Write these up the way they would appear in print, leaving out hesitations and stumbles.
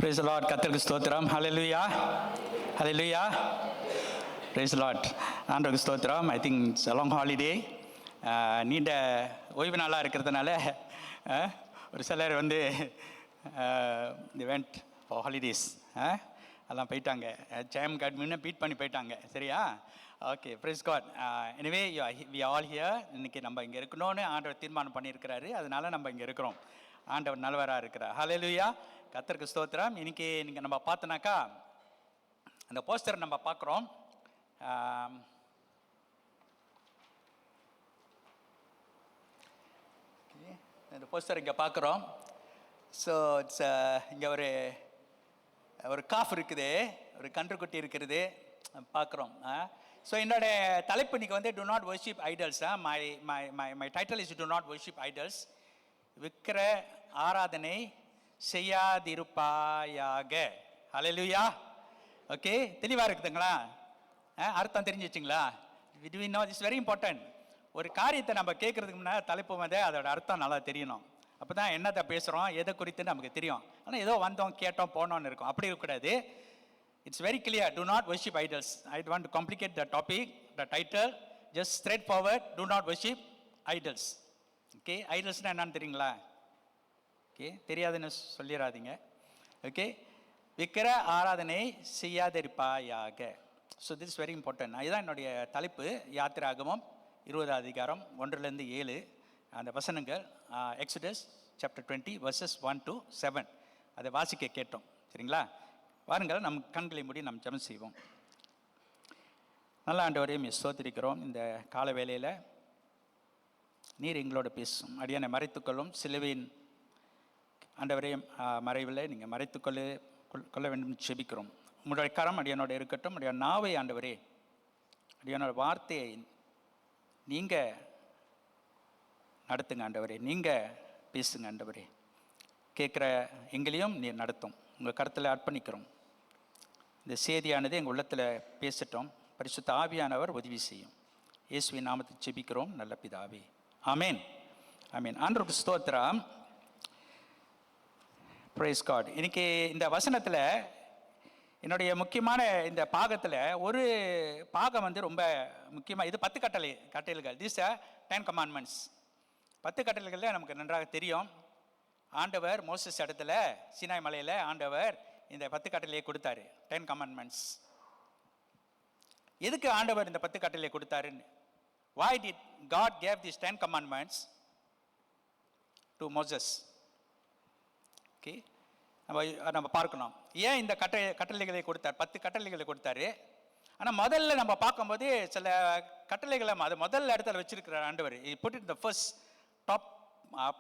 Praise the Lord. கர்த்தருக்கு ஸ்தோத்திரம். ஹல்லேலூயா. ஹல்லேலூயா. Praise the Lord. ஆண்டவருக்கு ஸ்தோத்திரம். I think it's a long holiday. நீண்ட ஓய்வு நாளாக இருக்கிறதுனால ஒரு சிலர் வந்து they went for holidays. எல்லாம் போயிட்டாங்க. ஜெயம் காட் பீட் பண்ணி போயிட்டாங்க. சரியா? Okay, praise God. Anyway we all here. இன்னைக்கு நம்ம இங்கே இருக்கணும்னு ஆண்டவர் தீர்மானம் பண்ணியிருக்கிறாரு. அதனால நம்ம இங்கே இருக்கிறோம். ஆண்டவர் நல்லவராக இருக்கிறார். ஹல்லேலூயா. கர்த்தருக்கு ஸ்தோத்திரம். இன்னைக்கு நீங்கள் நம்ம பார்த்தோன்னாக்கா அந்த போஸ்டர் நம்ம பார்க்குறோம். இந்த போஸ்டர் இங்கே பார்க்குறோம். ஸோ இட்ஸ் இங்கே ஒரு காஃப் இருக்குது, ஒரு கன்றுக்குட்டி இருக்கிறது பார்க்குறோம். ஸோ என்னோட தலைப்பு இன்னைக்கு வந்து to not worship idols. My title is to not worship idols. விக்கிர ஆராதனை செய்யாதிருப்பாயாக. ஹல்லேலூயா. ஓகே, தெளிவாக இருக்குதுங்களா? அர்த்தம் தெரிஞ்சு வச்சுங்களா? We know it's very important. ஒரு காரியத்தை நம்ம கேட்கறதுக்கு முன்னாடி தலைப்பு வந்து அதோட அர்த்தம் நல்லா தெரியணும். அப்போ தான் என்னத்தை பேசுகிறோம், எதை குறித்து நமக்கு தெரியும். ஆனால் ஏதோ வந்தோம் கேட்டோம் போனோன்னு இருக்கும். அப்படி இருக்கக்கூடாது. It's very clear. Do not worship idols. I don't want to complicate the topic, the title. Just straightforward. Do not worship idols. Okay, idols-னா என்னன்னு தெரியுங்களா? ஓகே, தெரியாதுன்னு சொல்லிடாதீங்க. ஓகே, விக்கிர ஆராதனை செய்யாதிருப்பாயாக. So this is very important. இதுதான் என்னுடைய தலைப்பு. யாத்திராகமம் 20 அதிகாரம் 1-7 அந்த வசனங்கள். எக்ஸோடஸ் சாப்டர் 20 verses 1-7 அதை வாசிக்க கேட்டோம். சரிங்களா? வாருங்கள், நம் கண்களை மூடி நாம் ஜெபம் செய்வோம். நல்ல ஆண்டவரையும் ஸ்தோத்திரிக்கிறோம். இந்த கால வேளையில் நீர் எங்களோட பேசும். அடியானை மறைத்துக்கொள்ளும். சிலுவையின் ஆண்டவரையும் மறைவில் நீங்கள் மறைத்துக்கொள்ள வேண்டும் செபிக்கிறோம். உங்களுடைய கரம் அடியானோட இருக்கட்டும். அடியான நாவை ஆண்டவரே, அடியானோட வார்த்தையை நீங்கள் நடத்துங்க ஆண்டவரே. நீங்கள் பேசுங்க ஆண்டவரே. கேட்குற எங்களையும் நீர் நடத்தும். உங்கள் கருத்தில் அர்ப்பணிக்கிறோம். இந்த செய்தியானது எங்கள் உள்ளத்தில் பேசட்டும். பரிசுத்த ஆவியானவர் உதவி செய்யும். இயேசுவின் நாமத்தை ஜெபிக்கிறோம் நல்ல பிதாவே. ஆமேன். ஆமேன். ஆண்டவருக்கு ஸ்தோத்திரம். Praise God. இன்னைக்கு இந்த வசனத்தில் என்னுடைய முக்கியமான இந்த பாகத்தில் ஒரு பாகம் வந்து ரொம்ப முக்கியமாக. இது 10 கட்டளைகள். This 10 commandments. 10 கட்டளைகளில் நமக்கு நன்றாக தெரியும். ஆண்டவர் மோசஸ் இடத்துல சீனாய் மலையில் ஆண்டவர் இந்த 10 கட்டளையை கொடுத்தாரு. 10 commandments. எதுக்கு ஆண்டவர் இந்த 10 கட்டளையை கொடுத்தாருன்னு? Why did God gave these 10 commandments to Moses? Okay, நம்ம பார்க்கணும் ஏன் இந்த கட்டளைகளை கொடுத்தார். 10 கட்டளைகளை கொடுத்தாரு. ஆனால் முதல்ல நம்ம பார்க்கும்போது சில கட்டளைகளை அது முதல் இடத்துல வச்சிருக்கிறார் ஆண்டவர். Put it the first top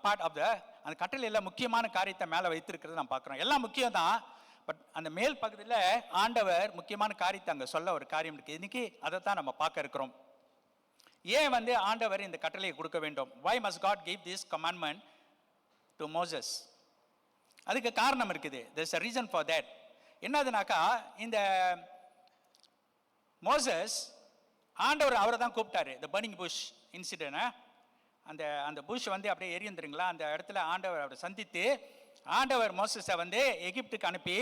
part of அந்த கட்டளையில் முக்கியமான காரியத்தை மேலே வைத்திருக்கிறது நம்ம பார்க்குறோம். எல்லாம் முக்கியம் தான், பட் அந்த மேல் பகுதியில் ஆண்டவர் முக்கியமான காரியத்தை அங்கே சொல்ல ஒரு காரியம் இருக்குது. இன்னைக்கு அதை தான் நம்ம பார்க்க இருக்கிறோம். ஏன் வந்து ஆண்டவர் இந்த கட்டளையை கொடுக்க வேண்டும்? Why must God give this commandment to Moses? அதுக்கு காரணம் இருக்குது. There is a reason for that. என்னதுனாக்கா, இந்த மோசஸ் ஆண்டவர் அவரை தான் கூப்பிட்டாரு. The burning bush incident. அந்த புஷ் வந்து அப்படியே எரியுந்துருங்களா, அந்த இடத்துல ஆண்டவர் அவரை சந்தித்து ஆண்டவர் மோசஸை வந்து எகிப்துக்கு அனுப்பி,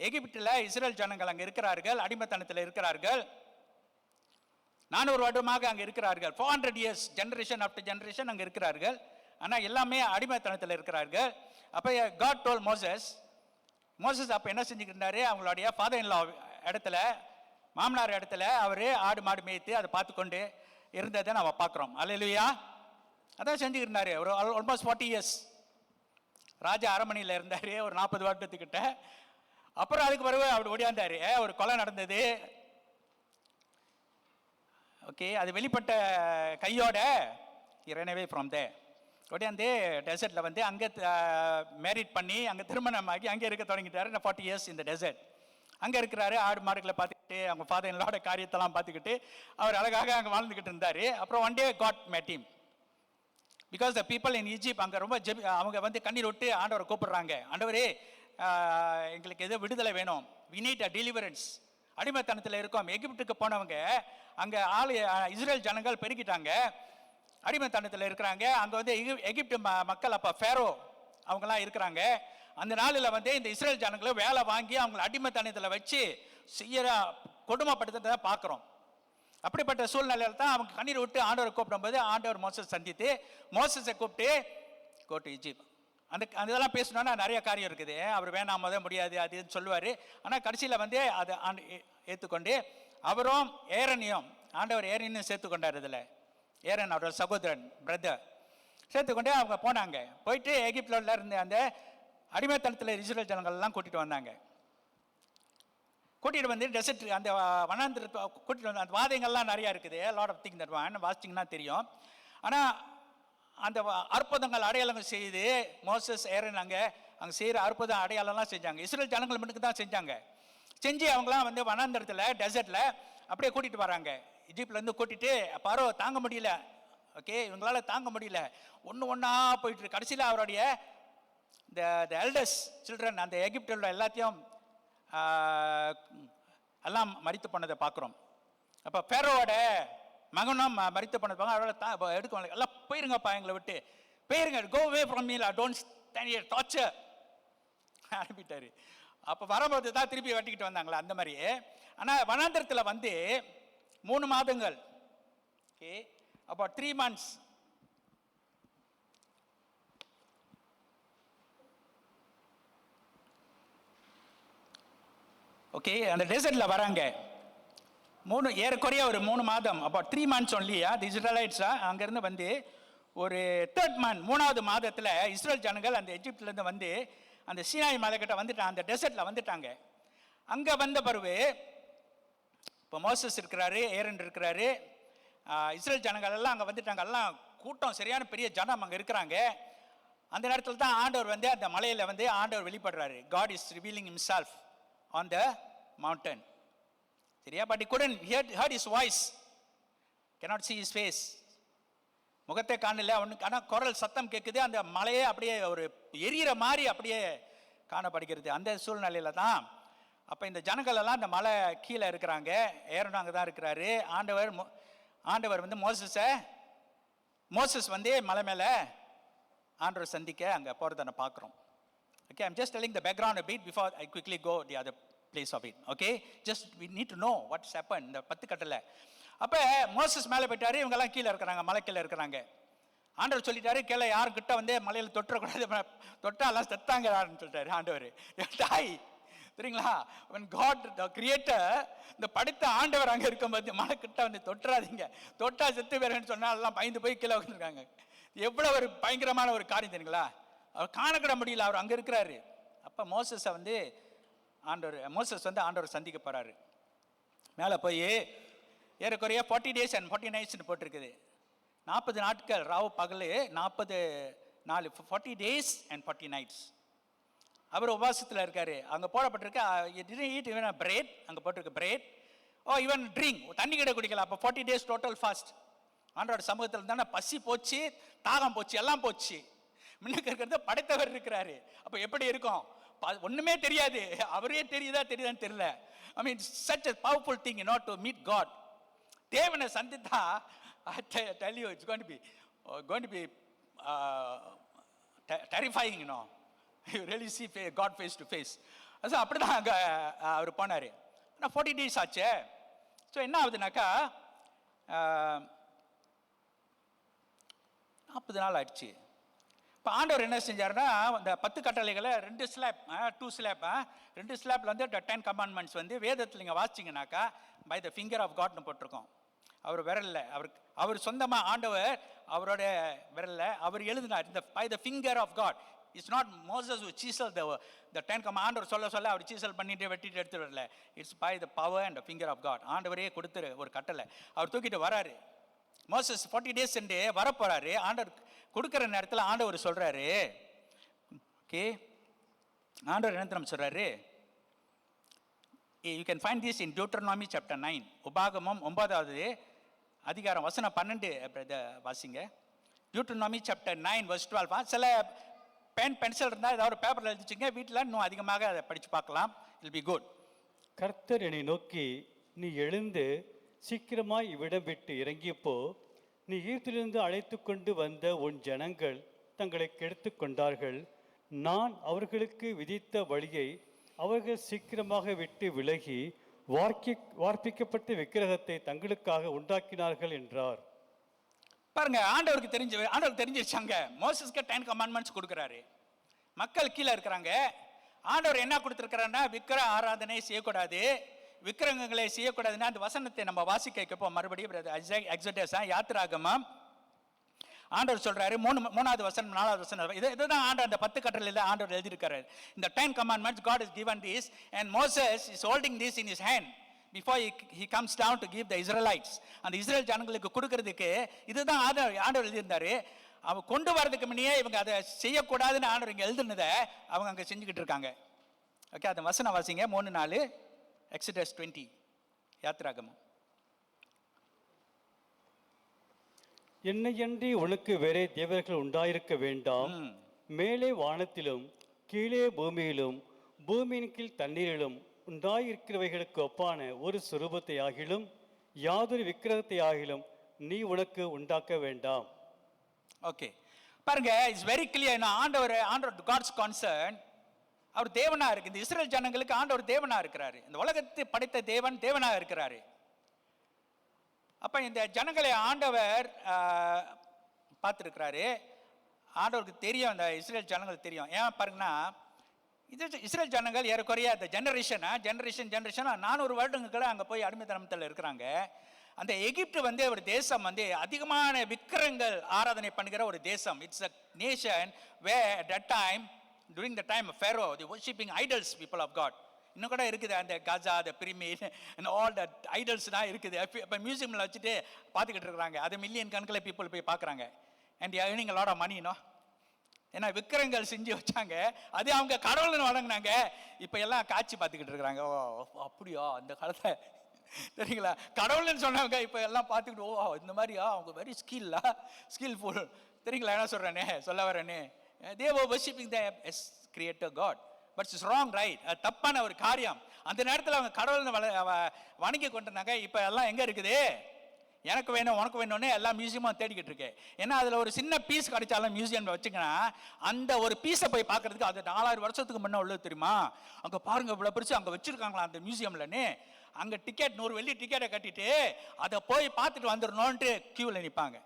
எகிப்தில் இஸ்ரேல் ஜனங்கள் அங்கே இருக்கிறார்கள், அடிமைத்தனத்தில் இருக்கிறார்கள். 400 வருடமாக அங்கே இருக்கிறார்கள். 400 years, ஜெனரேஷன் ஆஃப்டர் ஜெனரேஷன் அங்கே இருக்கிறார்கள். ஆனால் எல்லாமே அடிமைத்தனத்தில் இருக்கிறார்கள். அப்போ God told மோசஸ் அப்போ என்ன செஞ்சுக்கிட்டாரு, அவங்களுடைய ஃபாதர் இன் லா இடத்துல, மாமனார் இடத்துல அவர் ஆடு மாடு மேய்த்து அதை பார்த்து கொண்டு இருந்ததை நம்ம பார்க்குறோம். அல்லேலூயா. அதான் செஞ்சுக்கிட்டாரு. ஒரு ஆல்மோஸ்ட் 40 years ராஜா அரண்மனையில் இருந்தார், ஒரு 40 வருடத்துக்கிட்ட. அப்புறம் அதுக்கு பிறகு அப்படி ஓடியாந்தார். ஒரு கொலை நடந்தது. ஓகே, அது வெளிப்பட்ட கையோட இறனவே ஃப்ரம் தே ஓடியாந்து டெசர்ட்டில் வந்து அங்கே மேரிட் பண்ணி அங்கே திருமணமாகி அங்கே இருக்க தொடங்கிட்டாரு. 40 years இந்த டெசர்ட் அங்கே இருக்கிறாரு. ஆடு மாடுகளை பார்த்துக்கிட்டு அவங்க ஃபாதர் இன் லாவோட காரியத்தெல்லாம் பார்த்துக்கிட்டு அவர் அழகாக அங்கே வாழ்ந்துக்கிட்டு இருந்தார். அப்புறம் one day God met him. Because the people in Egypt அங்கே ரொம்ப அவங்க வந்து கண்ணீர் விட்டு ஆண்டவரை கூப்பிடுறாங்க. ஆண்டவரே, எங்களுக்கு எதோ விடுதலை வேணும். we need a deliverance. அடிமைத்தனத்தில் இருக்கோம். எகிப்துக்கு போனவங்க அங்கே இஸ்ரேல் ஜனங்கள் பெருகிட்டாங்க, அடிமைத்தனத்தில் இருக்கிறாங்க. அங்கே வந்து எகிப்து மக்கள் அப்போ ஃபேரோ அவங்கெல்லாம் இருக்கிறாங்க. அந்த நாளில் வந்து இந்த இஸ்ரேல் ஜனங்களை வேலை வாங்கி அவங்களை அடிமைத்தனத்தில் வச்சு செய்யற கொடுமைப்படுத்துறதை பார்க்குறோம். அப்படிப்பட்ட சூழ்நிலையில் தான் அவங்க கண்ணீர் விட்டு ஆண்டவரை கூப்பிடும்போது ஆண்டவர் மோசஸ் சந்தித்து மோசஸை கூப்பிட்டு கோ டு ஈஜிப்ட். அந்த இதெல்லாம் பேசணுன்னா நிறைய காரியம் இருக்குது. அவர் வேணாம் முடியாது அதுன்னு சொல்லுவார். ஆனால் கடைசியில் வந்து அதை ஏற்றுக்கொண்டு அவரும் ஏரனையும் ஆண்டவர் ஏரனையும் சேர்த்துக்கொண்டார். இதில் ஏரன் அவரோட சகோதரன் பிரதர் சேர்த்துக்கொண்டே அவங்க போனாங்க. போயிட்டு எகிப்தில் இருந்த அந்த அடிமைத்தனத்தில் இஸ்ரேல் ஜனங்கள்லாம் கூட்டிகிட்டு வந்தாங்க. கூட்டிகிட்டு வந்து டெசர்ட் அந்த வனாந்திரத்தை கூட்டிகிட்டு வந்து அந்த வாதங்கள்லாம் நிறையா இருக்குது. Lot of thing that one வாசிச்சிங்கன்னா தெரியும். ஆனால் அந்த அற்புதங்கள் அடையாளங்கள் செய்து மோசஸ் ஏரன் அங்கே செய்கிற அற்புதம் அடையாளம்லாம் செஞ்சாங்க. இஸ்ரேல் ஜனங்கள் மட்டுக்கு தான் செஞ்சாங்க. செஞ்சு அவங்களாம் வந்து வனாந்திரத்தில் டெசர்ட்டில் அப்படியே கூட்டிகிட்டு வராங்க. இஜிப்ட்லேருந்து கூட்டிகிட்டு பாரோ தாங்க முடியல. ஓகே, இவங்களால தாங்க முடியல. ஒன்றா போயிட்டு கடைசியில் அவருடைய இந்த எல்டர்ஸ் சில்ட்ரன் அந்த எகிப்தில் எல்லாத்தையும் எல்லாம் மரித்து பண்ணதை பார்க்குறோம். அப்போ ஃபேரோவோட மகனும் மரித்து பண்ணது அவரால் எடுக்க எல்லாம் போயிருங்கப்பா, எங்களை விட்டு போயிருங்க, go way from me, don't stand here torture அனுப்பிட்டாரு. அப்போ வரும்போது தான் திருப்பி வெட்டிக்கிட்டு வந்தாங்களா அந்த மாதிரி. ஆனால் வனாந்திரத்தில் வந்து 3 மாதங்கள், ஓகே, அப்போ 3 months. ஓகே, அந்த டெசர்ட்டில் வராங்க. ஏறக்குறைய ஒரு 3 மாதம், அப்போ 3 months ஒன்லியா தி இஸ்ரேலைட்ஸா அங்கேருந்து வந்து ஒரு 3rd month 3வது மாதத்தில் இஸ்ரேல் ஜனங்கள் அந்த எஜிப்ட்லேருந்து வந்து அந்த சீனாய் மலைக்கிட்ட வந்துட்டாங்க. அந்த டெசர்ட்டில் வந்துட்டாங்க. அங்கே வந்த பிறகு இப்போ மோசஸ் இருக்கிறாரு, ஏரன் இருக்கிறாரு, இஸ்ரேல் ஜனங்கள் எல்லாம் அங்கே வந்துட்டாங்க. எல்லாம் கூட்டம் சரியான பெரிய ஜனம் அங்கே இருக்கிறாங்க. அந்த நேரத்தில் தான் ஆண்டவர் வந்து அந்த மலையில் வந்து ஆண்டவர் வெளிப்படுறாரு. God is revealing himself on the mountain. சரியா? But he couldn't heard his voice, cannot see his face. முகத்தை காணல அவனுக்கு. ஆனால் குரல் சத்தம் கேட்குது. அந்த மலையே அப்படியே ஒரு எரியிற மாதிரி அப்படியே காணப்படுகிறது. அந்த சூழ்நிலையில தான் அப்போ இந்த ஜனங்கள் எல்லாம் அந்த மலை கீழே இருக்கிறாங்க. ஏரனும் அங்கே தான் இருக்கிறாரு. ஆண்டவர் வந்து மோசஸ் வந்து மலை மேலே ஆண்டவர் சந்திக்க அங்கே போகிறத நான் பார்க்குறோம். Okay, I'm just telling the background a bit before I quickly go the other place of it. Okay, just we need to know what's happened. இந்த 10 கட்டளை. அப்போ மோசஸ் மேலே போயிட்டாரு, இவங்கெல்லாம் கீழே இருக்கிறாங்க, மலை கீழே இருக்கிறாங்க. ஆண்டவர் சொல்லிட்டாரு, கீழே யாரும் கிட்ட வந்து மலையில் தொட்டக்கூடாது, தொட்டாலாம் செத்தாங்கன்னு சொல்லிட்டாரு ஆண்டவர். தாய் சரிங்களா? when God the creator, இந்த படைத்த ஆண்டவர் அங்கே இருக்கும்போது மலை கிட்ட வந்து தொட்டுறாதீங்க, தொட்டா செத்து பேருன்னு சொன்னால் எல்லாம் பயந்து போய் கீழே வந்துருக்காங்க. எவ்வளோ ஒரு பயங்கரமான ஒரு காரியம் தெரியுங்களா? அவர் காணக்கிட முடியல, அவர் அங்கே இருக்கிறாரு. அப்போ மோசஸ் வந்து ஆண்டவர் சந்திக்க போகிறாரு. மேலே போய் ஏறக்குறைய 40 days and 40 nights போட்டிருக்குது. 40 நாட்கள் ராவு பகல், 40 நாள், 40 days and 40 nights அவர் உபவாசத்தில் இருக்காரு. அங்கே போடப்பட்டிருக்கு பிரெட், அங்கே போட்டிருக்கு பிரெட், ஈவன் ட்ரிங்க், தண்ணி கிட்ட குடிக்கல. அப்போ 40 days டோட்டல் ஃபாஸ்ட். ஆண்டோட சமூகத்தில் தானே பசி போச்சு, தாகம் போச்சு, எல்லாம் போச்சு. முன்னுக்கு இருக்கிறத படைத்தவர் இருக்கிறாரு. அப்போ எப்படி இருக்கும்? ஒன்றுமே தெரியாது, அவரே தெரியுதான்னு தெரியல. ஐ மீன் such a powerful thing, you know, to meet God. தேவனை சந்தித்தா I tell you it's going to be terrifying, you know. You really see God face to face. அப்படி தான் அங்கே அவர் போனார். ஆனால் 40 days ஆச்சு. ஸோ என்ன ஆகுதுனாக்கா 40 நாள் ஆயிடுச்சு. இப்போ ஆண்டவர் என்ன செஞ்சாருன்னா, இந்த 10 கட்டளைகளை 2 ஸ்லாப்பில் வந்து 10 commandments வந்து வேதத்தில் நீங்கள் வாசிச்சிங்கனாக்கா பை த ஃபிங்கர் ஆஃப் காட்னு போட்டிருக்கோம். அவர் விரலில், அவர் சொந்தமாக ஆண்டவர் அவரோட விரலில் அவர் எழுதினார். இந்த by the finger of God. It's not Moses who chisel the 10 commandments. ஆண்டவர் சொல்ல அவர் சீசல் பண்ணிட்டு வெட்டிட்டு எடுத்து வரல. It's by the power and the finger of God. ஆண்டவரே கொடுத்துரு ஒரு கட்டளை. அவர் தூக்கிட்டு வராரு. மோசஸ் 40 days வரப்போறாரு. ஆண்டவர் கொடுக்குற நேரத்தில் ஆண்டவர் சொல்றாரு, ஓகே, ஆண்டவர் என்ன தெரியுமா சொல்றாரு? You can find this in Deuteronomy chapter 9. உபாகமம் 9வது அதிகாரம் வசனம் 12 வாசிங்க. Deuteronomy chapter 9 verse 12. சில பென்சில் இருந்தால் ஏதாவது ஒரு பேப்பரில் எழுதிச்சிங்க, வீட்டில் இன்னும் அதிகமாக அதை படித்து பார்க்கலாம். இல் பி குட். கர்த்தர் என்னை நோக்கி, நீ எழுந்து சீக்கிரமாய் இவ்விடம் விட்டு இறங்கியப்போ, நீ ஈர்த்திலிருந்து அழைத்து கொண்டு வந்த உன் ஜனங்கள் தங்களை கெடுத்து கொண்டார்கள். நான் அவர்களுக்கு விதித்த வழியை அவர்கள் சீக்கிரமாக விட்டு விலகி வார்ப்பிக்கப்பட்ட விக்கிரகத்தை தங்களுக்காக உண்டாக்கினார்கள் என்றார். பாருங்க, ஆண்டவருக்கு தெரிஞ்சிருச்சாங்க. மோசஸ்க்கு 10 கமாண்ட்மெண்ட்ஸ் கொடுக்குறாரு. மக்கள் கீழே இருக்கிறாங்க. ஆண்டவர் என்ன கொடுத்துருக்கிறாருன்னா, விக்கிர ஆராதனை செய்யக்கூடாது, விக்கிரகங்களை செய்யக்கூடாதுன்னா அந்த வசனத்தை நம்ம வாசிக்க வைக்கப்போ மறுபடியும் எக்ஸோடஸ் யாத்திராகமம் ஆண்டவர் சொல்றாரு, 3வது வசனம் 4வது வசனம், இதுதான் ஆண்டவர் அந்த 10 கட்டளையில ஆண்டவர் எழுதியிருக்காரு. இந்த 10 commandments God has given this and Moses is holding this in his hand before he comes down to give the Israelites. அந்த இஸ்ரேல் ஜனங்களுக்கு கொடுக்கிறதுக்கு இதுதான் ஆண்டவர் எழுதியிருந்தாரு. அவங்க கொண்டு வரதுக்கு முன்னே இவங்க அதை செய்யக்கூடாதுன்னு ஆண்டவர் இங்கே எழுதுனதை அவங்க அங்கே செஞ்சுக்கிட்டு இருக்காங்க. ஓகே, அந்த வசனம் வாசிங்க. 3:4 எக்ஸோடஸ் 20 யாத்திராகமம். என்னையன்றி உனக்கு வேறே தேவர்கள் உண்டாயிருக்க வேண்டாம். மேலே வானத்திலும் கீழே பூமியிலும் பூமியின் கீழ் தண்ணீரிலும் உண்டாயிருக்கிறவைகளுக்கு ஒப்பான ஒரு சுரூபத்தை ஆகிலும் யாதொரு விக்கிரகத்தை ஆகிலும் நீ உனக்கு உண்டாக்க வேண்டாம். ஓகே, பாருங்க, இட்ஸ் வெரி கிளியர். ஆண்டவர் காட்ஸ் கான்சர்ன், அவர் தேவனா இருக்கு. இந்த இஸ்ரேல் ஜனங்களுக்கு ஆண்டவர் தேவனா இருக்கிறாரு. இந்த உலகத்தை படைத்த தேவனா இருக்கிறாரு. அப்ப இந்த ஜனங்களை ஆண்டவர் பார்த்துருக்கிறாரு. ஆண்டவருக்கு தெரியும், இந்த இஸ்ரேல் ஜனங்களுக்கு தெரியும். ஏன் பாருங்கன்னா, இது இஸ்ரேல் ஜனங்கள் ஏறக்குறைய அந்த ஜெனரேஷன் 400 வருடங்களுக்கு அங்கே போய் அடிமைத்தனத்தில் இருக்கிறாங்க. அந்த எகிப்து ஒரு தேசம் அதிகமான விக்கிரங்கள் ஆராதனை பண்ணுகிற ஒரு தேசம். It's a nation where at that time, during the time of Pharaoh, they worshipping idols, people of God. இன்னும் கூட இருக்குது அந்த காஜா, அந்த pyramid and all that idols தான் இருக்குது. இப்போ மியூசியமில் வச்சுட்டு பார்த்துக்கிட்டு இருக்கிறாங்க. அது மில்லியன் கணக்கில் பீப்புள் போய் பார்க்குறாங்க. And earning a lot of money, ஏன்னா விக்கிரங்கள் செஞ்சு வச்சாங்க, அது அவங்க கடவுள்னு வழங்கினாங்க. இப்போ எல்லாம் காட்சி பார்த்துக்கிட்டு இருக்கிறாங்க. ஓ அப்படியா, அந்த காலத்தை சரிங்களா, கடவுள்னு சொன்னவங்க இப்போ எல்லாம் பார்த்துக்கிட்டு, ஓ இந்த மாதிரியா, அவங்க வெரி ஸ்கில்ஃபுல் சரிங்களா. என்ன சொல்ல வரேன்னு, they were worshipping the creator God. But it's wrong, right? தப்பான ஒரு காரியம். அந்த நேரத்தில் அவங்க கடவுள்னு வணங்கி கொண்டிருந்தாங்க. இப்போ எல்லாம் எங்கே இருக்குது? எனக்கு வேணும் உனக்கு வேணும்னு எல்லா மியூசியமும் தேடிக்கிட்டு இருக்கு. ஏன்னா அதில் ஒரு சின்ன பீஸ் கிடைச்சாலும் மியூசியம் வச்சுங்கன்னா அந்த ஒரு பீஸை போய் பார்க்கறதுக்கு அது 4000 வருஷத்துக்கு முன்னே உள்ளது தெரியுமா? அங்கே பாருங்க, இவ்வளோ பிரிச்சு அங்கே வச்சிருக்காங்களா அந்த மியூசியம்லன்னு. அங்கே டிக்கெட் 100 வெள்ளி டிக்கெட்டை கட்டிட்டு அதை போய் பார்த்துட்டு வந்துடணும்ன்ட்டு கியூவில் நிற்பாங்க.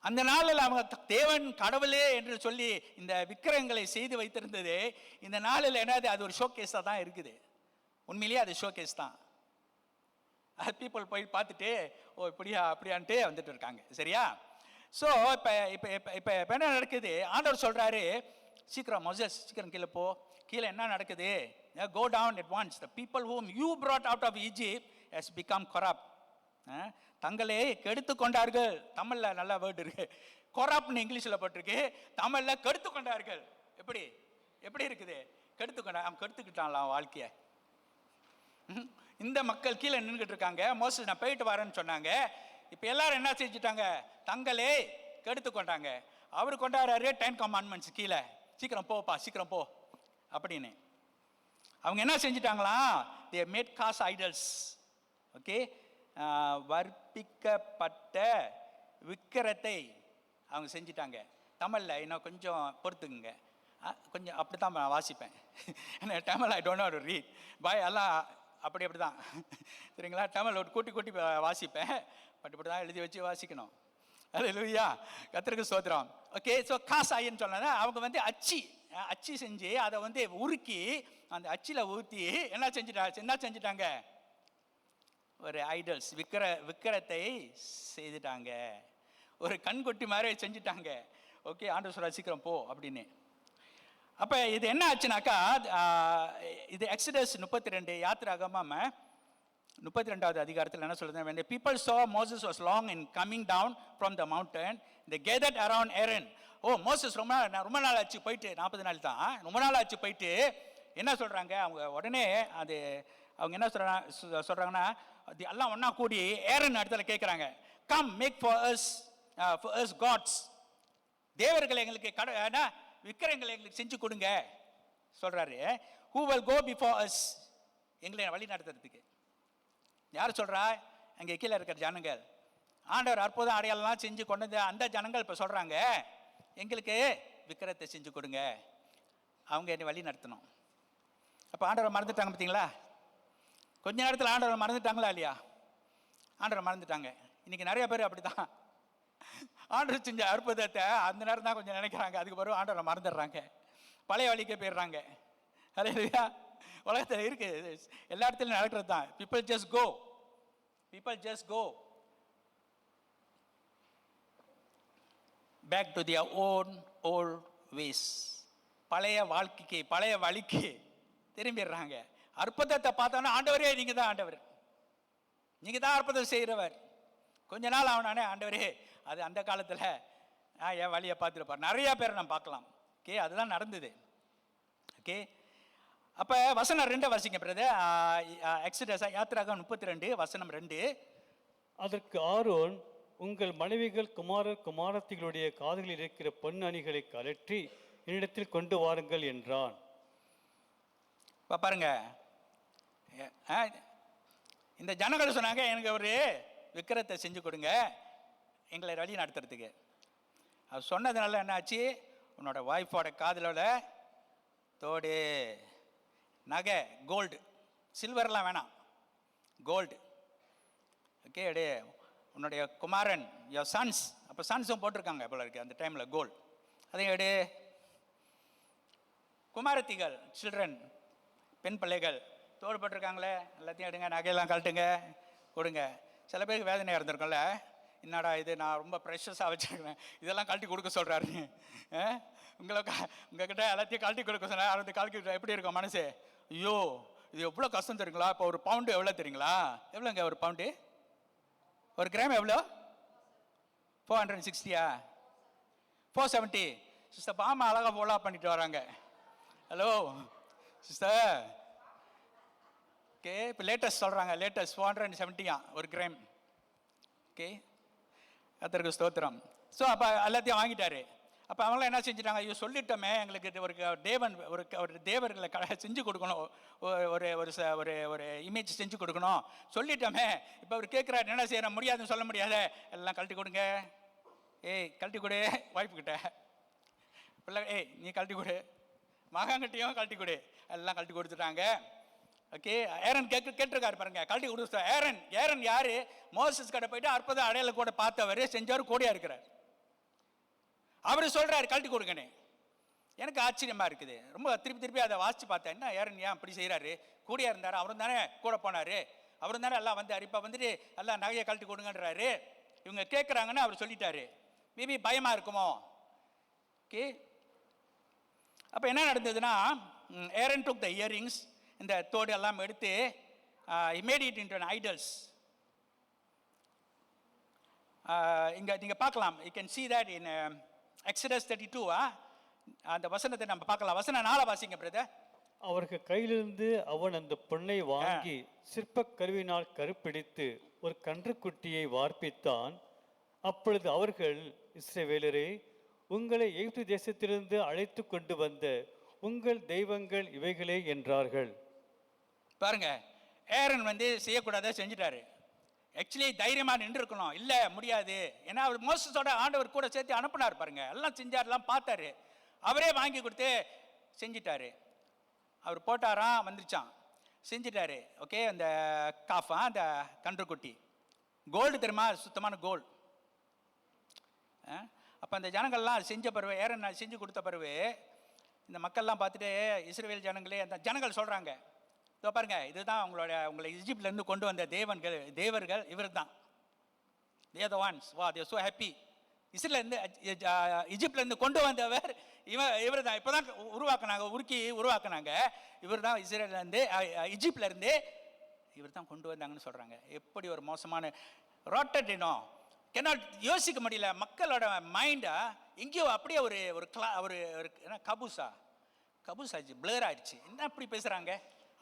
அந்த நாளில் அவங்க தேவன் கடவுளே என்று சொல்லி இந்த விக்கிரகங்களை செய்து வைத்திருந்தது. இந்த நாளில் என்னது, அது ஒரு ஷோகேஸாக தான் இருக்குது. உண்மையிலேயே அது ஷோகேஸ் தான். அது பீப்புள் போய் பார்த்துட்டு, ஓ இப்படியா அப்படியான்ட்டு வந்துட்டு இருக்காங்க. சரியா? ஸோ இப்போ என்ன நடக்குது? ஆண்டவர் சொல்கிறாரு, சீக்கிரம் மோசஸ் சீக்கிரம் கீழே போ. கீழே என்ன நடக்குது? Go down at once. The people whom you brought out of Egypt has become corrupt. தங்களே கெடுத்து கொண்டார்கள். தமிழில் நல்ல வேர்டு இருக்கு, கொராப்னு இங்கிலீஷில் போட்டிருக்கு, தமிழில் கெடுத்து கொண்டார்கள். எப்படி இருக்குது? அவன் கெடுத்துக்கிட்டான்லாம் வாழ்க்கையை. இந்த மக்கள் கீழே நின்றுட்டு இருக்காங்க. மோசஸ் நான் போயிட்டு வரேன்னு சொன்னாங்க. இப்போ எல்லாரும் என்ன செஞ்சுட்டாங்க? தங்களே கெடுத்து கொண்டாங்க. அவர் கொண்டாடுறாரு 10 commandments கீழே, சீக்கிரம் போப்பா சீக்கிரம் போ அப்படின்னு. அவங்க என்ன செஞ்சுட்டாங்களாம்? they made cast idols. Okay, வர்ப்பிக்கப்பட்ட விக்கிரத்தை அவங்க செஞ்சிட்டாங்க. தமிழில் இன்னும் கொஞ்சம் பொறுத்துக்குங்க, கொஞ்சம் அப்படி தான் நான் வாசிப்பேன். ஏன்னா தமிழ் I don't know to read by, எல்லாம் அப்படி தான் சரிங்களா. தமிழ் ஒரு கூட்டி வாசிப்பேன், பட் இப்படி தான் எழுதி வச்சு வாசிக்கணும். அல்லேலூயா, கர்த்தருக்கு ஸ்தோத்திரம். ஓகே, ஸோ காசாயின்னு சொன்னா அவங்க அச்சு செஞ்சு அதை உருக்கி அந்த அச்சில் ஊற்றி என்ன செஞ்சுட்டாங்க? ஒரு ஐடல்ஸ் விக்கிரத்தை செய்துட்டாங்க. ஒரு கண்கொட்டி மாதிரி செஞ்சுட்டாங்க. ஓகே, ஆண்டவர் சொல்றார் சீக்கிரம் போ அப்படின்னு. அப்போ இது என்ன ஆச்சுனாக்கா, இது எக்ஸோடஸ் 32 யாத்திராகமம் 32வது அதிகாரத்தில் என்ன சொல்லுது? when the people saw Moses was long in coming down from the mountain, they gathered around Aaron. Moses ரொம்ப நாள் ஆச்சு போயிட்டு, 40 நாள் தான், ரொம்ப நாள் ஆச்சு போயிட்டு என்ன சொல்றாங்க அவங்க? உடனே அது அவங்க என்ன சொல்றாங்கன்னா, எல்லாம் ஒன்னா கூடி ஏரன் இடத்துல கேட்குறாங்க, come make for us gods. தேவர்களை எங்களுக்கு விக்கிரகங்களை எங்களுக்கு செஞ்சு கொடுங்க சொல்றாரு. who will go before us, எங்களை வழி நடத்துறதுக்கு. யார் சொல்றா? அங்கே கீழே இருக்கிற ஜனங்கள். ஆண்டவர் அற்புதம் அடையாளம்லாம் செஞ்சு கொண்டு அந்த ஜனங்கள் இப்போ சொல்றாங்க, எங்களுக்கு விக்கிரத்தை செஞ்சு கொடுங்க. அவங்க என்னை வழி நடத்தணும். அப்போ ஆண்டவரை மறந்துட்டாங்க பார்த்தீங்களா? கொஞ்ச நேரத்தில் ஆண்டவரை மறந்துட்டாங்களா இல்லையா? ஆண்டவரை மறந்துட்டாங்க. இன்றைக்கி நிறைய பேர் அப்படி தான். ஆண்டவர் செஞ்ச அற்புதத்தை அந்த நேரம் தான் கொஞ்சம் நினைக்கிறாங்க, அதுக்கு பிறகு ஆண்டவரை மறந்துடுறாங்க, பழைய வழிக்கே போயிடுறாங்க. அல்லேலூயா. உலகத்தில் இருக்குது, எல்லா இடத்துலையும் நடக்கிறது தான். People just go back to their own old ways. பழைய வாழ்க்கைக்கு, பழைய வழிக்கு திரும்பிடுறாங்க. அற்புதத்தை பார்த்தோன்னா ஆண்டவரே நீங்கள் தான் ஆண்டவர், நீங்கள் தான் அற்புதம் செய்கிறவர். கொஞ்ச நாள் ஆகணானே ஆண்டவரே அது அந்த காலத்தில் என் வழியை பார்த்துருப்பார். நிறையா பேரை நம்ம பார்க்கலாம். ஓகே, அதுதான் நடந்தது. ஓகே, அப்போ வசனம் 2 வாசிங்க பிரதர். எக்ஸோடஸ் யாத்திராகமம் 32 வசனம் 2. அதற்கு ஆரோன், உங்கள் மனைவிகள் குமாரர் குமாரத்திகளுடைய காதுகளில் இருக்கிற பொன் அணிகளை கழற்றி என்னிடத்தில் கொண்டு வாருங்கள் என்றான். இப்போ பாருங்க, இந்த ஜனங்கள் சொன்னாங்க, எனக்கு ஒரு விக்கிரத்தை செஞ்சு கொடுங்க எங்களை வழி நடத்துறதுக்கு. அது சொன்னதுனால என்னாச்சு, உன்னோட ஒய்ஃபோட காதலோட தோடு, நகை, கோல்டு, சில்வர்லாம் வேணாம், கோல்டு. ஓகே, எடு உன்னுடைய குமாரன், யோர் சன்ஸ், அப்போ சன்ஸும் போட்டிருக்காங்க போல இருக்கு அந்த டைமில் கோல்டு, அதையும் எடு. குமாரத்திகள், சில்ட்ரன், பெண் பிள்ளைகள் தோடு போட்டிருக்காங்களே, எல்லாத்தையும் எடுங்க, நகையெல்லாம் கழட்டுங்க, கொடுங்க. சில பேருக்கு வேதனையாக இருந்திருக்கும்ல, என்னடா இது, நான் ரொம்ப ப்ரெஷஸாக வச்சுருக்கிறேன், இதெல்லாம் கழட்டி கொடுக்க சொல்கிறாரு. உங்ககிட்ட எல்லாத்தையும் கழட்டி கொடுக்க சொன்னால் அதை கழட்டி எப்படி இருக்கும் மனசு? ஐயோ இது எவ்வளோ கஷ்டம் தெரியுங்களா? இப்போ ஒரு பவுண்டு எவ்வளோ தெரியுங்களா? எவ்வளோங்க ஒரு பவுண்டு? ஒரு கிராம் எவ்வளோ? 460 470. சிஸ்டர் பாமா அழகாக ஃபாலோ பண்ணிட்டு வராங்க. Hello sister. ஓகே, இப்போ லேட்டஸ்ட் சொல்கிறாங்க, லேட்டஸ்ட் 470 ஒரு கிராம். ஓகே, கர்த்தருக்கு ஸ்தோத்திரம். ஸோ அப்போ எல்லாத்தையும் வாங்கிட்டாரு. அப்போ அவங்களாம் என்ன செஞ்சுட்டாங்க, ஐயோ சொல்லிட்டோமே, எங்களுக்கு ஒரு தேவன் ஒரு தேவர்களை செஞ்சு கொடுக்கணும், ஒரு ஒரு ஒரு இமேஜ் செஞ்சு கொடுக்கணும் சொல்லிட்டோமே. இப்போ அவர் கேட்குறாரு, என்ன செய்யற, முடியாதுன்னு சொல்ல முடியாத, எல்லாம் கழட்டி கொடுங்க. ஏய் கழட்டி கொடு, வாய்ப்பு கிட்ட பிள்ளை, ஏய் நீ கழட்டி கொடு, மகாங்கிட்டையும் கழட்டி கொடு, எல்லாம் கழட்டி கொடுத்துட்டாங்க. ஓகே, ஏரன் கேட்டிருக்காரு பாருங்க, கழட்டி கொடுத்து. ஏரன் யாரு? மோசஸ் கிட்ட போயிட்டு அற்புதம் அடையாள கூட பார்த்தவர், செஞ்சவர், கோடியா இருக்கிறார். அவரு சொல்றாரு கழட்டி கொடுங்கன்னு. எனக்கு ஆச்சரியமா இருக்குது. ரொம்ப திருப்பி அதை வாசிச்சு பார்த்தேன். என்ன ஏரன் ஏன் அப்படி செய்யறாரு? கூடியா இருந்தாரு, அவரும் தானே கூட போனாரு, அவரும் தானே எல்லாம் வந்து அரிப்பா வந்துட்டு எல்லாம் நகையை கழட்டி கொடுங்கன்றாரு. இவங்க கேட்குறாங்கன்னு அவர் சொல்லிட்டாரு. மேபி பயமா இருக்குமோ? ஓகே, அப்போ என்ன நடந்ததுன்னா, ஏரன் டுக் த இயரிங்ஸ், இந்த தோடு எல்லாம் எடுத்து made it into an idols. இங்கே நீங்கள் பார்க்கலாம், you can see that in Exodus 32. அந்த வசனத்தை நம்ம பார்க்கலாம். வசனம் 4 வாசிங்க பிரதர். அவர்கள் கையிலிருந்து அவன் அந்த பொன்னை வாங்கி சிற்ப கருவினால் கருப்பிடித்து ஒரு கன்றுக்குட்டியை வார்ப்பித்தான். அப்பொழுது அவர்கள், இஸ்ரவேலரே, உங்களை எகிப்து தேசத்திலிருந்து அழைத்து கொண்டு வந்த உங்கள் தெய்வங்கள் இவைகளே என்றார்கள். பாருங்க, ஏரன் வந்து செய்யக்கூடாத செஞ்சுட்டாரு. ஆக்சுவலி தைரியமாக நின்று இருக்கணும், இல்லை முடியாது. ஏன்னா அவர் மோசஸோட ஆண்டவர் கூட சேர்த்து அனுப்பினார் பாருங்க, எல்லாம் செஞ்சார், எல்லாம் பார்த்தாரு, அவரே வாங்கி கொடுத்து செஞ்சிட்டாரு. அவர் போட்டாராம், வந்துருச்சான், செஞ்சிட்டாரு. ஓகே, அந்த காஃபா, அந்த கன்றுக்குட்டி கோல்டு தெரியுமா, சுத்தமான கோல்டு. அப்போ அந்த ஜனங்கள்லாம் செஞ்ச பிறகு, ஏரன் செஞ்சு கொடுத்த பிறகு இந்த மக்கள்லாம் பார்த்துட்டு, இஸ்ரவேல் ஜனங்களே, அந்த ஜனங்கள் சொல்கிறாங்க, இதோ பாருங்க, இதுதான் உங்களை ஈஜிப்ட்லேருந்து கொண்டு வந்த தேவர்கள் இவர் தான். they are the ones. wow, they are so happy. இஸ்ரேலேருந்து ஈஜிப்ட்லேருந்து கொண்டு வந்தவர் இவர் தான். இப்போ தான் உருவாக்குனாங்க. இவர் தான் இஸ்ரேலேருந்து, ஈஜிப்ட்லேருந்து இவர் தான் கொண்டு வந்தாங்கன்னு சொல்கிறாங்க. எப்படி ஒரு மோசமான ரோட்டட் இனம், கேனாட் யோசிக்க முடியல. மக்களோட மைண்டை எங்கேயோ அப்படியே ஒரு என்ன கபூஸ் ஆயிடுச்சு, பிளர் ஆயிடுச்சு. என்ன அப்படி பேசுகிறாங்க?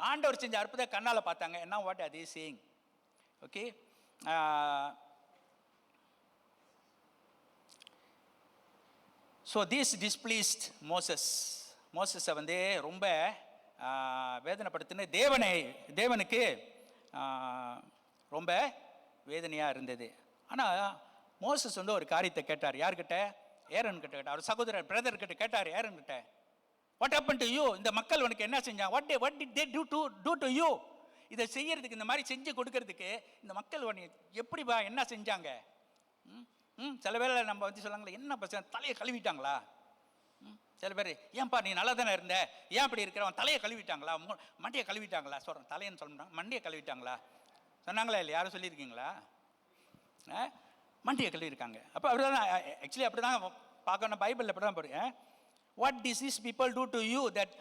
ஆண்டவர் செஞ்ச அற்புத கண்ணால் பார்த்தாங்க. என்ன what are they saying? Okay, so this displeased மோசஸை வந்து ரொம்ப வேதனைப்படுத்தின தேவனுக்கு ரொம்ப வேதனையாக இருந்தது. ஆனால் மோசஸ் வந்து ஒரு காரியத்தை கேட்டார். யார்கிட்ட? ஏரன் கிட்ட கேட்டார், அவர் சகோதரர் பிரதர் கிட்ட கேட்டார் ஏரன் கிட்ட, வாட் ஹேப்பன் டு யூ, இந்த மக்கள் உனக்கு என்ன செஞ்சாங்க, what did they to to you, இதை செய்யறதுக்கு, இந்த மாதிரி செஞ்சு கொடுக்கறதுக்கு இந்த மக்கள் உனக்கு எப்படிப்பா என்ன செஞ்சாங்க? சில பேர் நம்ம வந்து சொல்லாங்களே, என்ன பசங்க தலையை கழுவிட்டாங்களா? சில பேர், ஏன்பா நீ நல்லா தானே இருந்த, ஏன் அப்படி இருக்கிறவன் தலையை கழுவிட்டாங்களா, மண்டையை கழுவிட்டாங்களா, சொல்கிறேன் தலையன்னு சொல்லணும், மண்டையை கழுவிட்டாங்களா சொன்னாங்களா இல்லை, யாரும் சொல்லியிருக்கீங்களா? மண்டையை கழுவிருக்காங்க. அப்போ அப்படி தான் ஆக்சுவலி அப்படி தான் பார்க்கணும், பைபிளில் அப்படி தான் பாருங்க. What did this people do to you that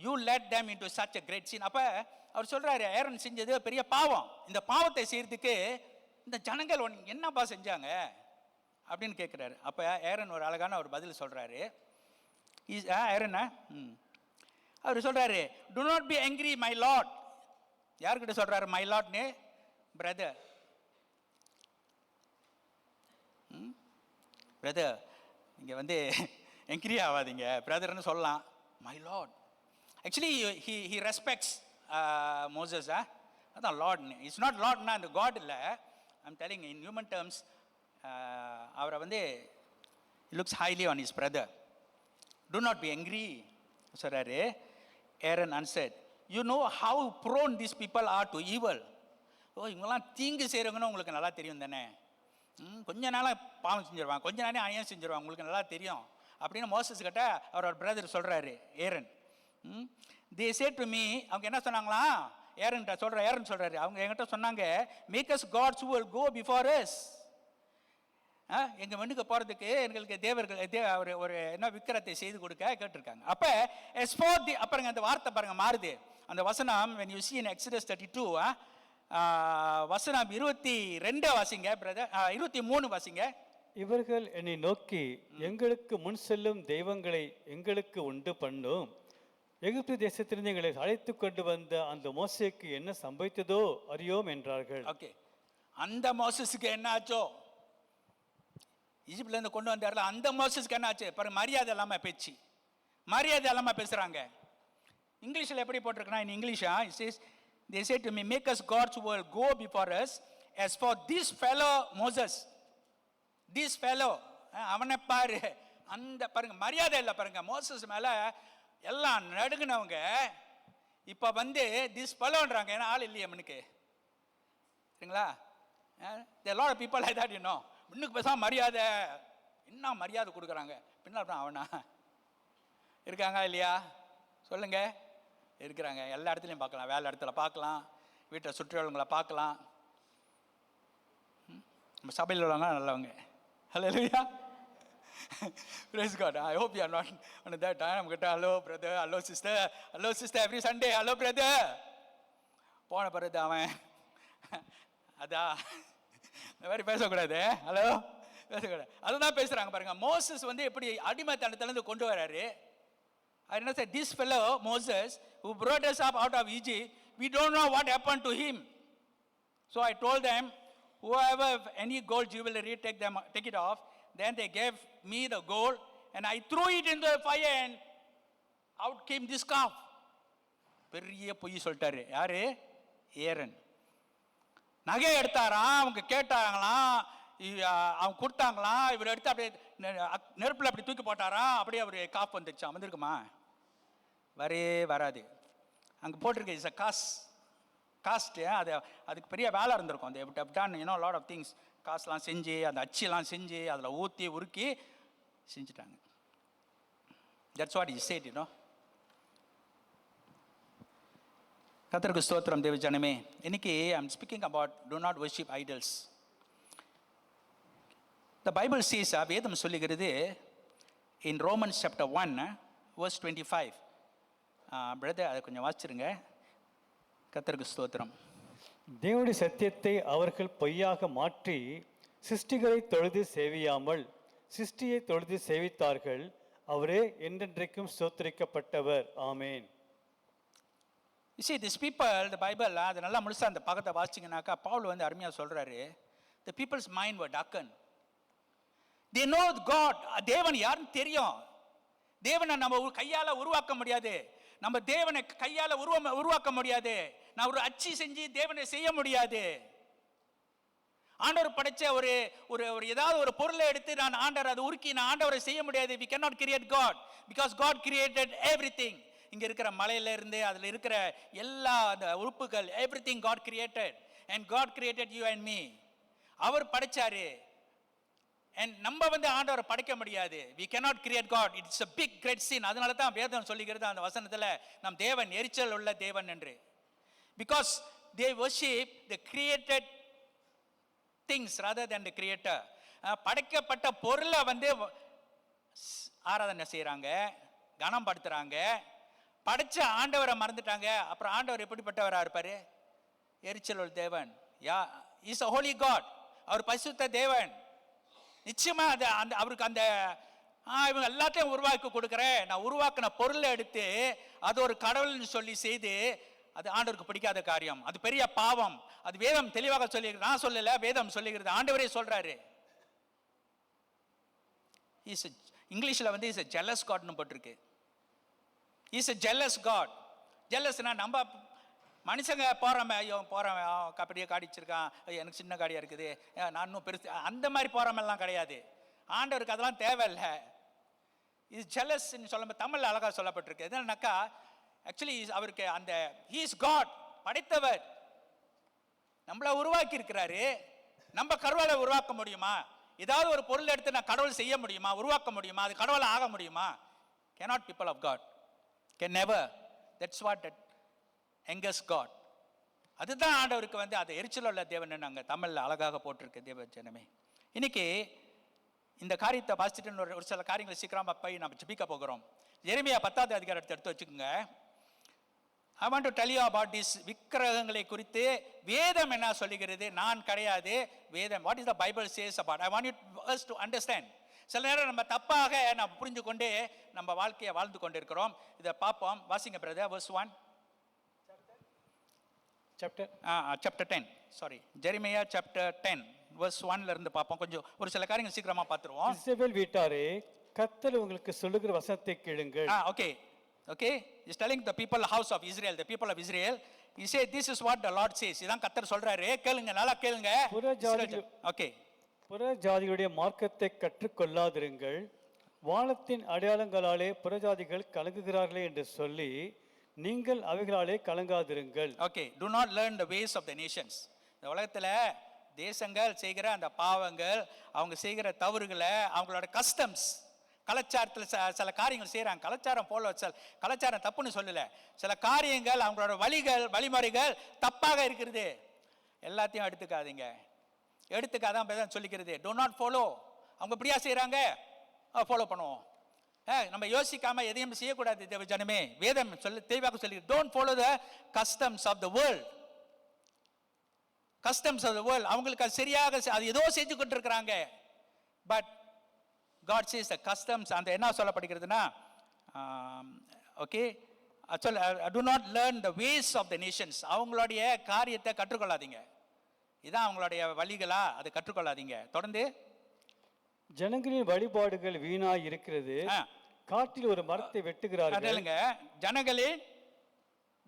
you let them into such a great sin. அப்போ அவர் சொல்கிறாரு, ஏரன் செஞ்சது பெரிய பாவம், இந்த பாவத்தை செய்யறதுக்கு இந்த ஜனங்கள் என்னப்பா செஞ்சாங்க அப்படின்னு கேட்குறாரு. அப்போ ஏரன் ஒரு அழகான ஒரு பதில் சொல்கிறாரு. ஏரன் அவர் சொல்கிறாரு, to not B angry my Lord. யார்கிட்ட சொல்கிறாரு மை லார்ட்னு? பிரதர். பிரதர் இங்கே வந்து எங்கிரி ஆகாதீங்க, பிரதர்னு சொல்லலாம். My lord actually he respects Moses. அதான் லார்ட்னு. இட்ஸ் நாட் லார்ட்னா அந்த காட் இல்லை, I'm telling in human terms. அவரை வந்து looks highly on his brother. To not be angry சொல்கிறாரு. Aaron answered, you know how prone these people are to evil. ஓ இவங்கெல்லாம் தீங்கு செய்கிறவங்கன்னு உங்களுக்கு நல்லா தெரியும் தானே, கொஞ்ச நாளாக பாவம் செஞ்சிருவாங்க, கொஞ்ச நாளே அநியாயம் செஞ்சிருவாங்க, உங்களுக்கு நல்லா தெரியும் அப்படின்னு மோசஸ் கிட்ட அவரோட பிரதர் சொல்கிறாரு Aaron. They said to me, அவங்க என்ன சொன்னாங்களா, ஏரன் சொல்கிறாரு, அவங்க என்கிட்ட சொன்னாங்க, make us gods who will go before us. எங்கள் மண்ணுக்கு போகிறதுக்கு எங்களுக்கு தேவர்கள் ஒரு என்ன விக்கிரத்தை செய்து கொடுக்க கேட்டிருக்காங்க. அப்போ எஸ் ஃபார் தி, அப்புறம் அந்த வார்த்தை பாருங்க மாறுது. அந்த வசனம் when you see in Exodus 32 வசனம் 22 வாசிங்க பிரதர், 23 வாசிங்க. இவர்கள் என்னை நோக்கி, எங்களுக்கு முன் செல்லும் தெய்வங்களை எங்களுக்கு உண்டு பண்ணும், எகிப்து தேசத்திலிருந்து எங்களை அழைத்து கொண்டு வந்த அந்த மோசேக்கு என்ன சம்பவித்ததோ அறியோம் என்றார்கள். ஓகே, அந்த மோசஸுக்கு என்ன ஆச்சோ, ஈஜிப்ட்ல இருந்து கொண்டு வந்தார்ல அந்த மோசஸ்க்கு என்ன ஆச்சு பாருங்க. மரியாதை இல்லாம பேச்சு, மரியாதை இல்லாம பேசுறாங்க. இங்கிலீஷ்ல எப்படி போட்டிருக்கா, இன் இங்கிலீஷா it says, they said to me, make us gods who will go before us, as for this fellow Moses, this fellow, அவனை பாரு, அந்த பாருங்க மரியாதை இல்லை பாருங்க. மோசஸ் மேல எல்லாம் நடுங்கினவங்க இப்ப வந்து திஸ் ஃபெலோன்றாங்க, ஏன்னா ஆள் இல்லையே மனுக்கு, சரிங்களா? there are a lot of people like that, you know. முன்னுக்கு பேசாம மரியாதை, என்ன மரியாதை கொடுக்குறாங்க, பின்னால் அவனா இருக்காங்க இல்லையா சொல்லுங்க? இருக்கிறாங்க. எல்லா இடத்துலையும் பார்க்கலாம், வேலை இடத்துல பார்க்கலாம், வீட்டை சுற்றுலங்களை பார்க்கலாம். நம்ம சபையில் உள்ளவங்க நல்லவங்க. ஹல்லேலூயா, praise God. I hope you are not on that time. நம்ம கிட்ட hello brother, hello sister, hello sister every Sunday, hello brother போன பிறகு அவன் அதான் இந்த மாதிரி பேசக்கூடாது, ஹலோ பேசக்கூடாது. அதுதான் பேசுகிறாங்க பாருங்க. மோசஸ் வந்து எப்படி அடிமைத்தனத்திலேருந்து கொண்டு வராரு. I know that this fellow Moses who brought us up out of Egypt, we don't know what happened to him. So I told them, whoever any gold jewelry, take it off. Then they gave me the gold and I threw it into the fire and out came this calf. பெரிய பொய் சொல்லிட்டாரு யாரு? ஏரன். நகை எடுத்தாராம், அவங்க கேட்டாங்களாம், அவங்க கொடுத்தாங்களாம், இவர் எடுத்து அப்படியே நெருப்பில் அப்படி தூக்கி போட்டாராம், அப்படியே அவர் காப்பு வந்துருச்சா? வந்திருக்குமா? வராது. அங்கே போட்டிருக்கு இட்ஸ் அ காஸ்ட். அது அதுக்கு பெரிய வேலை இருந்திருக்கும். அது எப்படின்னு யூனோ லாட் ஆஃப் திங்ஸ், காசுலாம் செஞ்சு அந்த அச்சிலாம் செஞ்சு அதில் ஊற்றி உருக்கி செஞ்சுட்டாங்க. That's what is said, you know. கர்த்தருக்கு ஸ்தோத்திரம் தேவ ஜனமே. இன்னைக்கு I am speaking about to not worship idols. The Bible says, வேதம் சொல்லுகிறது in Romans chapter 1 verse 25. Brother அதை கொஞ்சம் வாசிச்சிருங்க. கர்த்தருக்கு ஸ்தோத்திரம். தேவனுடைய சத்தியத்தை அவர்கள் பொய்யாக மாற்றி சிருஷ்டிகளை தொழுது சேவியாமல் சிருஷ்டியை தொழுது சேவித்தார்கள், அவரே என்றென்றைக்கும் ஸ்தோத்திரிக்கப்பட்டவர். ஆமேன். You see, these people, the Bible, அது நல்லா முழுசா அந்த பக்கத்தை வாசிச்சிங்கனாக்கா பவுல் வந்து அருமையாக சொல்கிறாரு, the people's mind were darkened. They know God, தேவன் யாருன்னு தெரியும். தேவனை நம்ம கையால் உருவாக்க முடியாது, நம்ம தேவனை கையால் உருவாக்க முடியாது, நான் ஒரு அச்சு செஞ்சு தேவனை செய்ய முடியாது. ஆண்டவர் படைச்ச ஒரு ஒரு ஒரு ஏதாவது ஒரு பொருளை எடுத்து நான் ஆண்டவர் அதை உருக்கி நான் ஆண்டவரை செய்ய முடியாது. we cannot create God because God created everything. இங்க இருக்கிற மலையில இருந்து அதுல இருக்கிற எல்லா அந்த உறுப்புகள் everything God created and God created you and me. Our படைச்சாரு. and நம்ம ஆண்டவரை படைக்க முடியாது. we cannot create God. it's a big great sin. அதனால தான் வேதம் சொல்லுகிறது அந்த வசனத்துல நம் தேவன் எரிச்சல் உள்ள தேவன் என்று. because they worship the created things rather than the creator. படைக்கப்பட்ட பொருளை ஆராதனை செய்யறாங்க, கனம் படுத்துறாங்க. படைச்ச ஆண்டவரை மறந்துட்டாங்க. அப்புறம் ஆண்டவர் எப்படிப்பட்டவரா இருப்பாரு? எரிச்சல் உள்ள தேவன். Is a holy God. அவர் பரிசுத்த தேவன். நிச்சயமா அந்த அவருக்கு அந்த இவங்க எல்லாத்தையும் உருவாக்கி கொடுக்குறேன், நான் உருவாக்கின பொருளை எடுத்து அது ஒரு கடவுள்னு சொல்லி செய்து அது ஆண்டவருக்கு பிடிக்காத காரியம். அது பெரிய பாவம். அது வேதம் தெளிவாக சொல்லியிருக்கிறது. நான் சொல்லல, வேதம் சொல்லுகிறது. ஆண்டவரே சொல்றாரு. இங்கிலீஷ்ல இஸ் a jealous God னு போட்டிருக்கு. Is a jealous God. ஜெல்லஸ்னா நம்ம மனுஷங்க போறோமே, ஐயோ போறவன் கபடியை காடிச்சிருக்கான், எனக்கு சின்ன காடியா இருக்குது, நான் இன்னும் பெருசு, அந்த மாதிரி போறமெல்லாம் கிடையாது. ஆண்டவருக்கு அதெல்லாம் தேவையில்லை. இது ஜெலஸ்ன்னு சொல்ல தமிழ்ல அழகா சொல்லப்பட்டிருக்கு. என்னன்னாக்கா ஆக்சுவலி அவருக்கு அந்த he is God, படைத்தவர், நம்மளை உருவாக்கி இருக்கிறாரு. நம்ம கடவுளை உருவாக்க முடியுமா? ஏதாவது ஒரு பொருள் எடுத்து நான் கடவுள் செய்ய முடியுமா, உருவாக்க முடியுமா? அது கடவுளை ஆக முடியுமா? cannot people of God can never. that's what that angers God. அதுதான் ஆண்டவருக்கு அது எரிச்சல் உள்ள தேவன் நாங்க தமிழ்ல அழகாக போட்டிருக்கு. தேவ ஜனமே, இன்னைக்கு இந்த காரியத்தை பாசிட்டிவ் ஒரு சில காரியங்களை சீக்கிரமா போய் நம்ம ஜெபிக்க போகிறோம். எரேமியா 10வது அதிகாரத்தை எடுத்து வச்சுக்கோங்க. I want to tell you about this விக்கிரகங்களை குறித்து வேதம் என்ன சொல்லுகிறது. நான் கிடையாது, வேதம். what is the Bible says about. I want you us to understand. சில நேரம் நம்ம தப்பாக நம்ம புரிஞ்சு கொண்டு நம்ம வாழ்க்கையை வாழ்ந்து கொண்டிருக்கிறோம். இதை பார்ப்போம். வாசிங்க brother, verse 1 chapter 10 sorry Jeremiah chapter 10 verse 1 ல இருந்து பார்ப்போம். கொஞ்சம் ஒரு சில காரியங்கள் சீக்கிரமா பார்த்துருவோம். இஸ்ரவேல் வீட்டாரே, கர்த்தர் உங்களுக்கு சொல்லுகிற வசனத்தை கேளுங்கள். okay is telling the people, house of Israel, the people of Israel, he said this is what the Lord says. இதான் கர்த்தர் சொல்றாரு, கேளுங்க, நல்லா கேளுங்க. புற ஜாதிகளுடைய மார்க்கத்தை கற்றுக்கொள்ளாதிருங்கள், வானத்தின் அடையாளங்களாலே புறஜாதிகள் கலங்குகிறார்களே என்று சொல்லி நீங்கள் அவைகளாலே கலங்காதிருங்கள். do not learn the ways of the nations. இந்த உலகத்துல தேசங்கள் செய்கிற அந்த பாவங்கள், அவங்க செய்கிற தவறுகளை, அவங்களோட கஸ்டம்ஸ், கலாச்சாரத்தில் சில காரியங்கள் செய்கிறாங்க. கலாச்சாரம் போல கலாச்சாரம் தப்புன்னு சொல்லல, சில காரியங்கள் அவங்களோட வழிமுறைகள் தப்பாக இருக்கிறது. எல்லாத்தையும் எடுத்துக்காதான் சொல்லிக்கிறது. do not follow. அவங்க இப்படியா செய்கிறாங்க, ஃபாலோ பண்ணுவோம். நம்ம யோசிக்காம எதையும் செய்யக்கூடாது. தேவ ஜனமே, வேதம் தெளிவாக சொல்லி don't follow the customs of the world. customs of the world அவங்களுக்கு அது சரியாக அது ஏதோ செஞ்சு கொண்டு இருக்கிறாங்க. But God says the customs, அந்த என்ன சொல்லப்படுகிறதுனா do not learn the ways of the nations. அவங்களுடைய காரியத்தை கற்றுக்கொள்ளாதீங்க. இதான் அவங்களுடைய வழிகளா, அதை கற்றுக்கொள்ளாதீங்க. தொடர்ந்து ஜனங்களின் வழிபாடுகள் வீணாய் இருக்கிறது, காட்டில் ஒரு மரத்தை வெட்டுகிறார்கள்.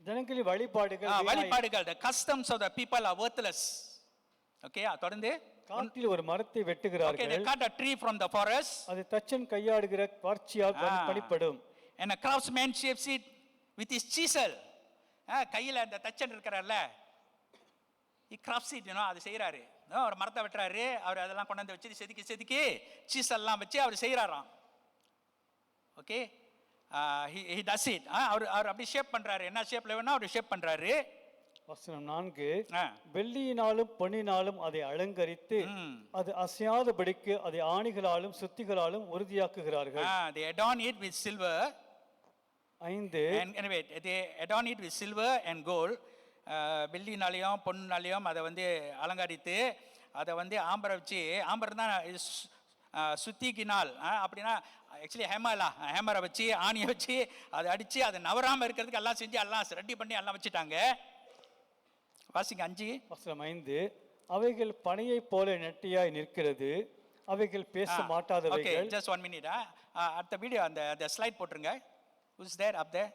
ஜனங்களின் வழிபாடுகள் the customs of the people are worthless. தொடர்ந்து காட்டில் ஒரு மரத்தை வெட்டுகிறார்கள். they cut a tree from the forest. அது தச்சன் கையாடுகிற பர்ச்சியால் பணிப்படும். and a craftsman shapes it with his chisel. கையில அந்த தச்சன் இருக்கிறார்ல, he crafts it, அது செய்யறாரு. ஒரு மரத்தை வெட்டுறாரு, அவர் அதெல்லாம் கொண்டாந்து வச்சு செதுக்கி சீசல்லாம் வச்சு அவர் செய்யறாராம். he does it. அவர் அப்படி ஷேப் பண்றாரு. என்ன ஷேப்ல வேணா அவர் ஷேப் பண்றாரு. வசனம் 4, வெள்ளியினாலும் பொன்னினாலும் அதை அலங்கரித்து அது அசையாதபடிக்கு அதை ஆணிகளாலும் சுத்திகளாலும் உறுதியாக்குகிறார்கள். they adorn it with silver. 5 and anyway they adorn it with silver and gold. வெள்ளினாலையும் பொன்னாலையும் அதை அலங்கரித்து அதை ஆம்பரை வச்சு, ஆம்பர் தான் சுத்திக்கினால், அப்படின்னா ஆக்சுவலி ஹேமரை வச்சு ஆணியை வச்சு அதை அடித்து அதை நவராமல் இருக்கிறதுக்கு எல்லாம் செஞ்சு எல்லாம் ரெடி பண்ணி எல்லாம் வச்சுட்டாங்க. வாசிங்க 5 வசனம் 5, அவைகள் பனையை போல நெட்டியாய் நிற்கிறது, அவைகள் பேச மாட்டாதவைகள். just 1 minute. அடுத்த வீடியோ அந்த ஸ்லைட் போட்டுருங்க. who's there up there?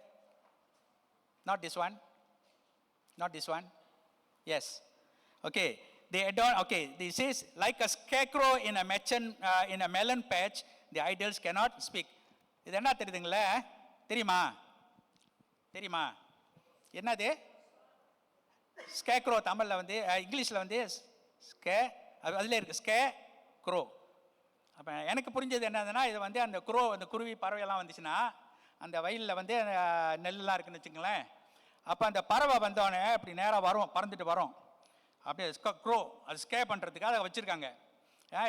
not this one yes. they adorn, okay, this is like a scarecrow in a melon patch, the idols cannot speak. இது என்ன தெரியுதுங்களே? தெரியுமா? தெரியுமா? என்னது? ஸ்கேக்ரோ தமிழில் வந்து, இங்கிலீஷில் வந்து அதில் இருக்குது ஸ்கேக்ரோ. அப்போ எனக்கு புரிஞ்சது என்னதுன்னா, இது வந்து அந்த அந்த குருவி பறவையெல்லாம் வந்துச்சுன்னா, அந்த வயலில் வந்து நெல்லாம் இருக்குன்னு வச்சுங்களேன், அப்போ அந்த பறவை வந்தோடனே அப்படி நேராக வரும், பறந்துட்டு வரும். அப்படியே க்ரோ அது ஸ்கே பண்ணுறதுக்காக அதை வச்சுருக்காங்க.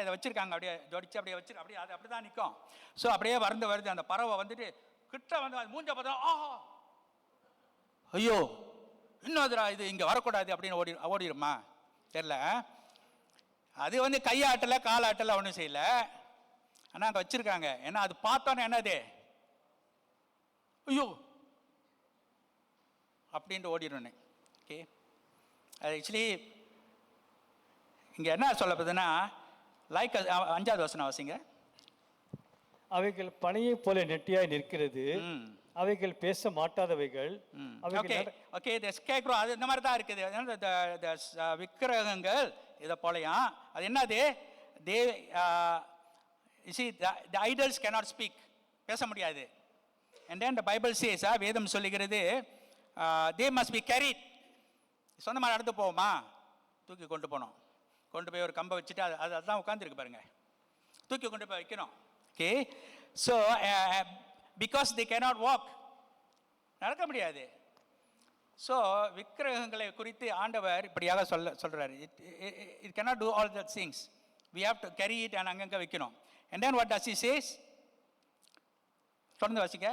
இதை வச்சுருக்காங்க, அப்படியே ஜோடிச்சு அப்படியே வச்சு அப்படியே அது அப்படி தான் நிற்கும். ஸோ அப்படியே வருது அந்த பறவை வந்துட்டு கிட்ட வந்து அது மூஞ்ச பார்த்தா, ஆஹா ஐயோ இன்னும் அதுரா இது இங்கே வரக்கூடாது அப்படின்னு ஓடிடுமா தெரில. அது வந்து கையாட்டலை காலாட்டலை ஒன்றும் செய்யலை, ஆனால் அங்கே வச்சுருக்காங்க. ஏன்னா அது பார்த்தோன்னே என்னது, ஐயோ அப்படின்ட்டு ஓடிடுவேன். ஓகே, அது ஆக்சுவலி இங்கே என்ன சொல்லப்படுதுன்னா, லைக் 5வது வசனம் வாசிங்க. அவைகள் பனையை போல நெட்டியாய் நிற்கிறது, அவைகள் பேச மாட்டாதவைகள். ஓகே, கேட்குறோம். அது இந்த மாதிரி தான் இருக்குது. விக்கிரகங்கள் இதை போலையாம். அது என்னது, தே the idols cannot speak, பேச முடியாது. and then the Bible says, வேதம் சொல்லுகிறது, they must be carried. சொந்தமாக நடந்து போவோமா? தூக்கி கொண்டு போனோம், கொண்டு போய் ஒரு கம்பை வச்சுட்டு அதுதான் உட்காந்துருக்கு பாருங்க, தூக்கி கொண்டு போய் வைக்கணும். Okay, so because they cannot walk, நடக்க முடியாது. ஸோ விக்கிரகங்களை குறித்து ஆண்டவர் இப்படியாக சொல்கிறாரு, it cannot do all the things, we have to carry it and அங்கங்கே வைக்கணும். and then what does he says? தொடர்ந்து வாசிங்க.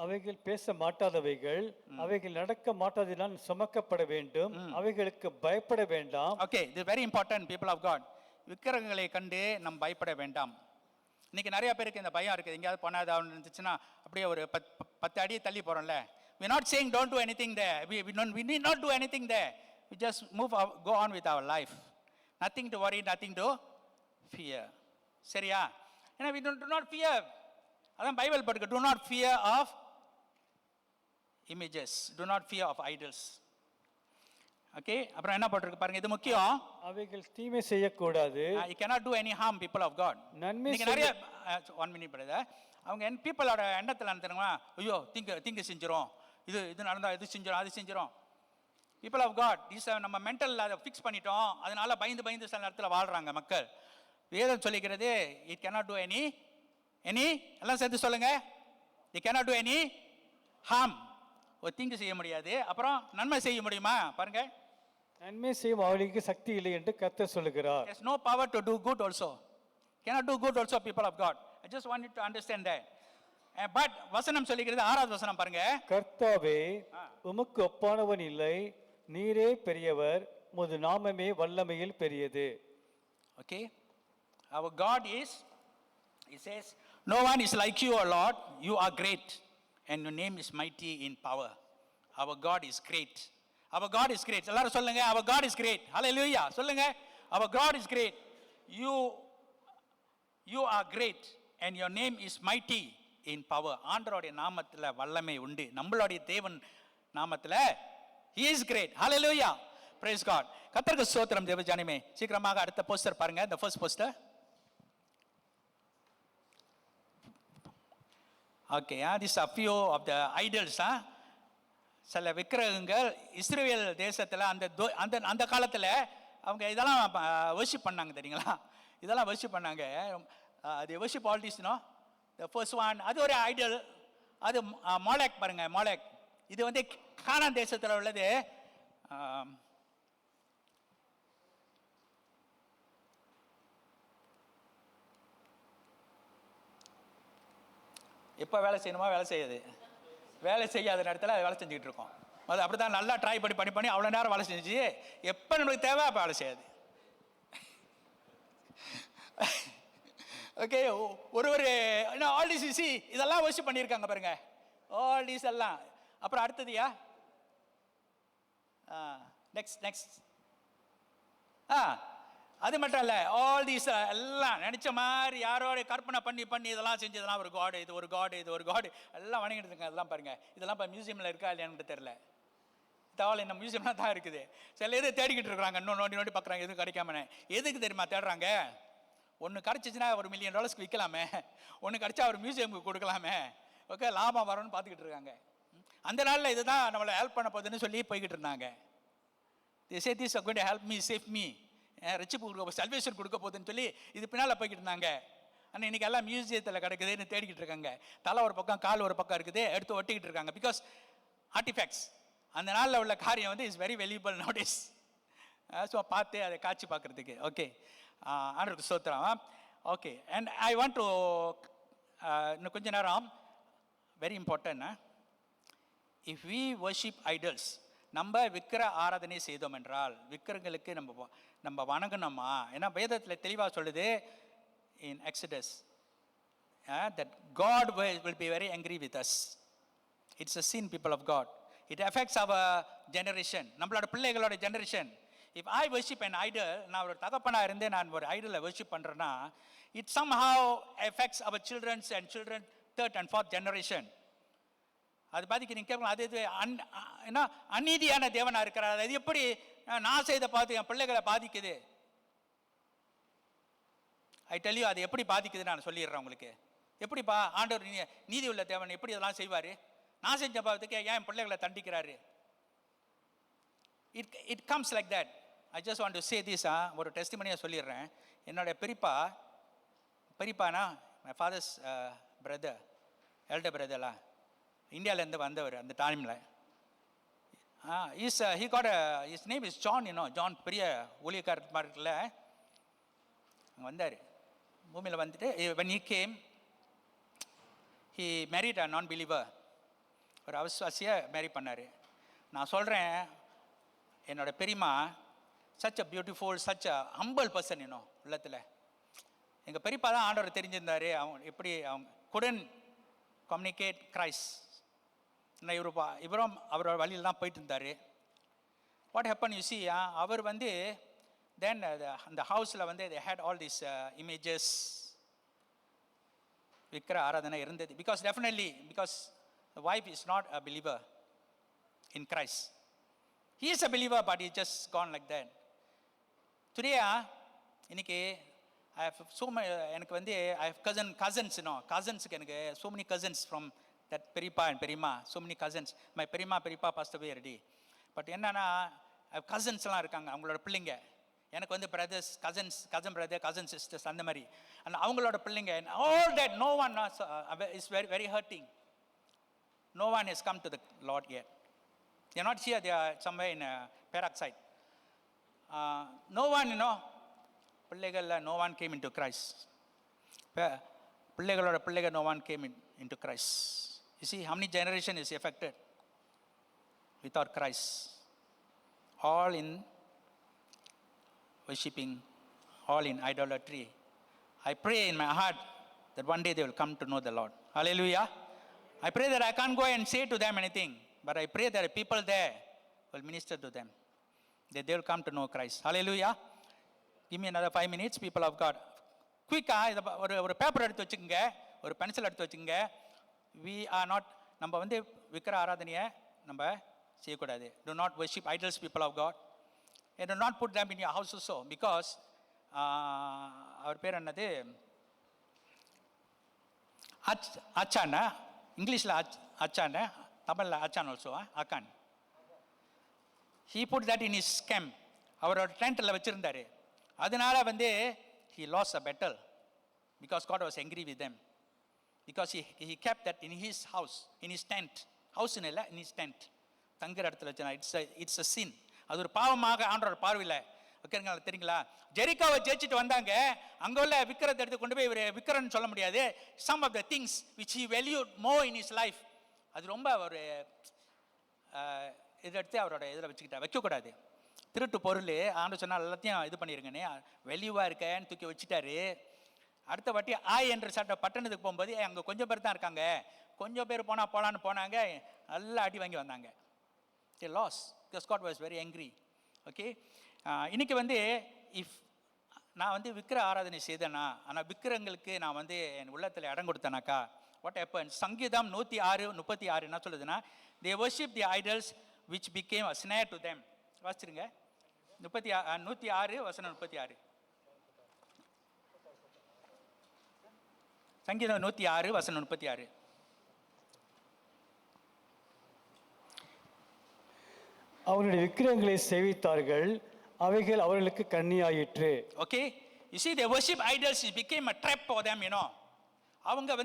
அவைகள் பேச மாட்டாதவைகள், அவைகள் நடக்க மாட்டாததினால் சுமக்கப்பட வேண்டும், அவைகளுக்கு பயப்பட வேண்டாம். ஓகே, இது very important people of God. விக்கிரகங்களை கண்டு நம் பயப்பட வேண்டாம். இன்னைக்கு நிறைய பேருக்கு இந்த பயம் இருக்குது. எங்கேயாவது போனால் இருந்துச்சுன்னா அப்படியே ஒரு 10 அடி தள்ளி போகிறோம்ல. we are not saying don't do anything there, we need not do anything there, we just go on with our life, nothing to worry, nothing to fear. சரியா? ஏன்னா we do not fear. அதான் Bible படிக்க, do not fear of images, do not fear of idols. Okay, அப்புறம் என்ன போட்டிருக்கு பாருங்க, இது முக்கியம். அவைகள் தீமை செய்யக்கூடாது. you cannot do any harm, people of God. நன்மை நிறைய 1 minute பிரதர், அவங்க பீப்புளோட எண்ணத்தில் நடத்துறாங்களா, ஐயோ திங்கு செஞ்சிரும், இது நடந்தா இது செஞ்சிரும், அது செஞ்சிரும். பீப்புள் ஆஃப் காட், நம்ம மென்டல் அதை ஃபிக்ஸ் பண்ணிட்டோம், அதனால பயந்து சில நேரத்தில் வாழ்றாங்க மக்கள். வேதம் சொல்லிக்கிறது, it cannot do any எல்லாம் சேர்த்து சொல்லுங்க, it cannot do any harm, ஒரு தீங்கு செய்ய முடியாது. அப்புறம் நன்மை செய்ய முடியுமா பாருங்க, நன்மை செய்யும் அவளுக்கு சக்தி இல்லை என்று கர்த்தர் சொல்லுகிறார். there's no power to do good also, cannot do good also, people of God. I just want you to understand that. But வசனம் சொல்லுகிறது, 6வது வசனம் பாருங்க. கர்த்தாவே, உமக்கு ஒப்பானவன் இல்லை, நீரே பெரியவர், உமது நாமமே வல்லமையில் பெரியது. Okay, our God is, he says, no one is like you, O Lord, you are great and your name is mighty in power. Our God is great, our God is great. எல்லாரும் சொல்லுங்க, our God is great. Hallelujah, சொல்லுங்க, our God is great, you are great and your name is mighty in power. ஆண்டவருடைய நாமத்துல வல்லமை உண்டு, நம்மளுடைய தேவன் நாமத்துல he is great. Hallelujah, praise God. கர்த்தருக்கு ஸ்தோத்திரம். தேவஜனமே, சீக்கிரமாக அடுத்த போஸ்டர் பாருங்க, the first poster. Okay, this is a few of the idols. சில விக்கிரகங்கள் இஸ்ரேல் தேசத்தில் அந்த காலத்தில் அவங்க இதெல்லாம் வர்ஷிப் பண்ணாங்க, தெரியுங்களா? இதெல்லாம் வர்ஷிப் பண்ணாங்க. அது worship all this, no, the first one, அது ஒரு ஐடல். அது மோலெக் பாருங்க, மோலெக். இது வந்து கானான் தேசத்தில் உள்ளது. எப்போ வேலை செய்யணுமா வேலை செய்யாது, வேலை செய்யாத நேரத்தில் அது வேலை செஞ்சுக்கிட்டு இருக்கோம். அது அப்படி தான் நல்லா ட்ரை பண்ணி அவ்வளோ நேரம் வேலை செஞ்சு எப்போ நம்மளுக்கு தேவை அப்போ வேலை செய்யாது. ஓகே, ஒரு ஆல் டிஸ் சி இதெல்லாம் வர்ஷிப் பண்ணியிருக்காங்க பாருங்க, ஆல் டிஸ் எல்லாம். அப்புறம் அடுத்ததுயா, நெக்ஸ்ட் அது மட்டும் இல்லை, ஆல் தீஸ் எல்லாம் நினச்ச மாதிரி யாரோட கற்பனை பண்ணி இதெல்லாம் செஞ்சு இதெல்லாம் ஒரு காடு, இது ஒரு காடு, இது ஒரு காடு, எல்லாம் வணங்கிட்டு இருக்காங்க. அதெல்லாம் பாருங்க, இதெல்லாம் இப்போ மியூசியமில் இருக்கா இல்லையான்னு தெரியல. தவால் என்ன மியூசியம்லாம் தான் இருக்குது. சில எது தேடிக்கிட்டு இருக்கிறாங்க, இன்னும் நோண்டி நோண்டி பார்க்குறாங்க எதுவும் கிடைக்காமனே. எதுக்கு தெரியுமா தேடுறாங்க? ஒன்று கிடச்சிச்சின்னா ஒரு $1 million விற்கலாமே, ஒன்று கிடச்சா ஒரு மியூசியமுக்கு கொடுக்கலாமே, ஓகே லாபம் வரும்னு பார்த்துக்கிட்டு இருக்காங்க. அந்த நாளில் இதுதான் நம்மளை ஹெல்ப் பண்ண போகுதுன்னு சொல்லி போய்கிட்டு இருந்தாங்க. They say this is going to help me, save me, ரட்சிப்பு கொடுக்க சல்வேஷன் கொடுக்க போகுதுன்னு சொல்லி இது பின்னால் போய்கிட்டு இருந்தாங்க. ஆனால் இன்றைக்கி எல்லாம் மியூசியத்தில் கிடக்குதுன்னு தேடிக்கிட்டு இருக்காங்க. தலை ஒரு பக்கம் கால் ஒரு பக்கம் இருக்குது, எடுத்து ஒட்டிக்கிட்டு இருக்காங்க. பிகாஸ் ஆர்டிஃபேக்ட்ஸ் அந்த நாளில் உள்ள காரியம் வந்து is very valuable nowadays. So பார்த்து அதை காட்சி பார்க்குறதுக்கு. ஓகே, ஆண்டவருக்கு ஸ்தோத்திரம். Okay, and I want to இன்னும் கொஞ்ச நேரம் very important. If we worship idols, நம்ம விக்கிர ஆராதனை செய்தோம் என்றால், விக்கிரங்களுக்கு நம்ம வணங்கணுமா? ஏன்னா வேதத்தில் தெளிவாக சொல்லுது in Exodus that God will be very angry with us. It's a sin, people of God. It affects our generation, நம்மளோட பிள்ளைகளோட generation. If I worship an idol, நான் ஒரு தகப்பனா இருந்து நான் ஒரு ஐடலை worship பண்றேன்னா, it somehow affects our children's and children third and fourth generation. அது பாதிக்கு நீங்க கேட்கலாம், அது என்ன அநீதியான தேவனா இருக்கிறார், அது எப்படி நான் செய்த பார்த்து என் பிள்ளைகளை பாதிக்குது? ஐ டெல் யூ, அது எப்படி பாதிக்குதுன்னு நான் சொல்லிடுறேன் உங்களுக்கு. எப்படிப்பா ஆண்டவர் நீதி உள்ள தேவன் எப்படி இதெல்லாம் செய்வார்? நான் செஞ்ச பாவத்துக்கு ஏன் என் பிள்ளைகளை தண்டிக்கிறாரு? It comes like that. I just want to say this. ஒரு டெஸ்டிமனியாக சொல்லிடுறேன். என்னோட பெரியப்பானா மை ஃபாதர்ஸ் பிரதர், எல்டர் பிரதர்லாம் இந்தியாவிலேருந்து வந்தவர் அந்த டைமில். he got his name is John, John பெரிய ஊழியக்காரர் இருக்குல்ல, அங்கே வந்தார். பூமியில் வந்துட்டு when he came, he married a non-believer. ஒரு அவிசுவாசியை மேரி பண்ணார். நான் சொல்கிறேன், என்னோட பெரியம்மா such a beautiful, such a humble person, உள்ளத்தில். எங்கள் பெரியப்பா தான் ஆண்டவர் தெரிஞ்சிருந்தார். அவங்க எப்படி அவங்க couldn't communicate Christ. இவரும் அவரோட வழியில் தான் போயிட்டு இருந்தார். வாட் ஹேப்பன் யூ சி, அவர் வந்து தென் அந்த ஹவுஸில் வந்து they had all these images, விக்கிர ஆராதனை இருந்தது. Because the wife is not a believer in Christ. He is a believer, but he just gone like that. Today இன்னைக்கு I have so many, எனக்கு வந்து I have cousins, cousins-க்கு எனக்கு so many cousins from that பெரியப்பா and பெரியம்மா, so many cousins. my பெரியப்பா passed away already. But என்னன்னா கசின்ஸ்லாம் இருக்காங்க, அவங்களோட பிள்ளைங்க. எனக்கு வந்து பிரதர்ஸ், கசன் பிரதர், கசன் சிஸ்டர்ஸ், அந்த மாதிரி. அண்ட் அவங்களோட பிள்ளைங்க, all that, no one is very very hurting. No one has come to the Lord yet. They are not here, they are somewhere in Peroxide. No one, பிள்ளைகள்ல no one came into Christ. பிள்ளைகளோட பிள்ளைகள் no one came into Christ. You see how many generation is affected without Christ, all in worshipping, all in idolatry. I pray in my heart that one day they will come to know the Lord. Hallelujah. I pray that I can't go and say to them anything, but I pray that people there will minister to them, that they will come to know Christ. Hallelujah. Give me another 5 minutes, people of God. Quick-ஆ ஒரு paper எடுத்து வச்சுக்கோங்க, ஒரு pencil எடுத்து வச்சுக்கோங்க. we are not, நம்ம வந்து விக்கிர ஆராதனையை நம்ம செய்யக்கூடாது. do not worship idols, people of God, and do not put them in your house also, because அவர் பேர் என்னது, அச்சான, இங்கிலீஷில் அச்சான, தமிழில் அச்சான் also, அக்கான். he put that in his camp, அவரோட டென்ட்டில் வச்சுருந்தார். அதனால வந்து he lost a battle, because God was angry with them, because he kept that in his house, in his tent. house இல்ல, in his tent, தங்குற இடத்துல வச்சா it's a sin. அது ஒரு பாவமாக ஆண்டவர் பார்வையில் ஓகேங்களா? தெரியுங்களா? ஜெரிக்காவை ஜெயிச்சுட்டு வந்தாங்க. அங்கே உள்ள விக்கிரத்தை எடுத்து கொண்டு போய் இவர் விக்கிரன்னு சொல்ல முடியாது. some of the things which he valued more in his life, அது ரொம்ப ஒரு இதை எடுத்து அவரோட இதில் வைக்கக்கூடாது. திருட்டு பொருள் ஆண்டு சொன்னால் எல்லாத்தையும் இது பண்ணிருங்கன்னு வெளியூவாக இருக்கேன்னு தூக்கி வச்சுட்டாரு. அடுத்த வாட்டி என்ற சட்ட பட்டணத்துக்கு போகும்போது அங்கே கொஞ்சம் பேர் தான் இருக்காங்க, கொஞ்சம் பேர் போலான்னு போனாங்க, நல்லா அடி வாங்கி வந்தாங்க. they lost because God was very angry. Okay, இன்னைக்கு வந்து நான் வந்து விக்கிர ஆராதனை செய்தேனா, ஆனால் விக்கிரங்களுக்கு நான் வந்து என் உள்ளத்தில் இடம் கொடுத்தேனாக்கா, வாட் ஹேப்பன்? சங்கீதம் 106:36 என்ன சொல்லுதுன்னா, they worship the idols which became a snare to them. வாசிச்சிருங்க 106 வசனம் 36. சங்கீதம் 106 வசனம் 36. அவருடைய விக்கிரகங்களை சேவித்தார்கள், அவைகள் அவர்களுக்கு கண்ணியாயிற்று. Okay, you see they worship idols, it became a trap for them, you know. அவங்க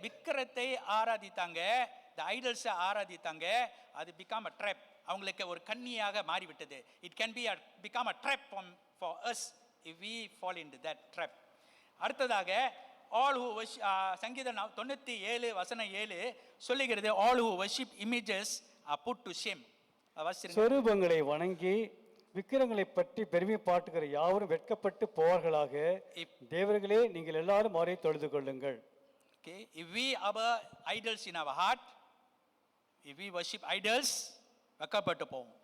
விக்கிரத்தை ஆராதித்தாங்க, the idols ஆராதித்தாங்க, அது become a trap, அவங்களுக்கு ஒரு கண்ணியாக மாறிவிட்டது. It can be become a trap for us if we fall into that trap. அடுத்ததாக all who worship, சங்கீதம் 97 வசனம் 7 சொல்லுகிறது, all who worship images are put to shame. சொரூபங்களை வணங்கி விக்கிரங்களை பற்றி பெருமை பாட்டுகிற யாவரும் வெட்கப்பட்டு போவார்களாக. தேவர்களே, நீங்கள் எல்லாரும் அவரை தொழுது கொள்ளுங்கள். Okay, if we have idols in our heart, if we worship idols, வெட்கப்பட்டு போவோம்.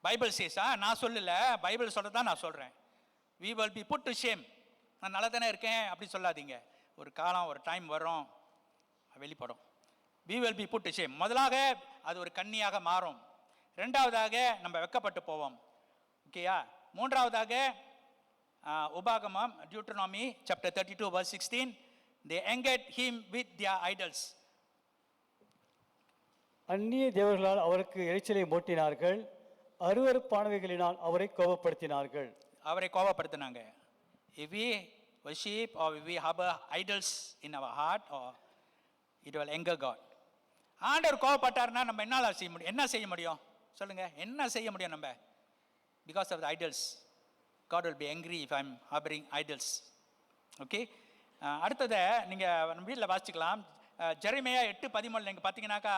பைபிள் சேஸ், நான் சொல்லல, பைபிள் சொல்றதான் நான் சொல்றேன். we will be put to shame. நான் நல்லா தானே இருக்கேன் அப்படி சொல்லாதீங்க. ஒரு காலம், ஒரு டைம் வரும், வெளிப்படும். we will be put to shame. முதலாக அது ஒரு கண்ணியாக மாறும். ரெண்டாவதாக நம்ம வெட்கப்பட்டு போவோம். ஓகேயா? மூன்றாவதாக உபாகமம் டியூட்டரோனமி chapter 32 verse 16, they angered him with their idols. அந்நிய தேவர்களால் அவருக்கு எரிச்சலை மூட்டினார்கள், அருவருப்பானவைகளினால் அவரை கோபப்படுத்தினார்கள். அவரை கோபப்படுத்தினாங்க. if we worship or if we have idols in our heart, or it will anger God. ஆண்டவர் கோபப்பட்டார்னா நம்ம என்ன செய்ய முடியும் சொல்லுங்க? என்ன செய்ய முடியும் நம்ம? because of the idols, God will be angry if I'm harboring idols. Okay, அடுத்ததை நீங்க நம்ம வீட்டில் வாசிக்கலாம். ஜெரமியா 8:13 நீங்க பார்த்தீங்கன்னாக்கா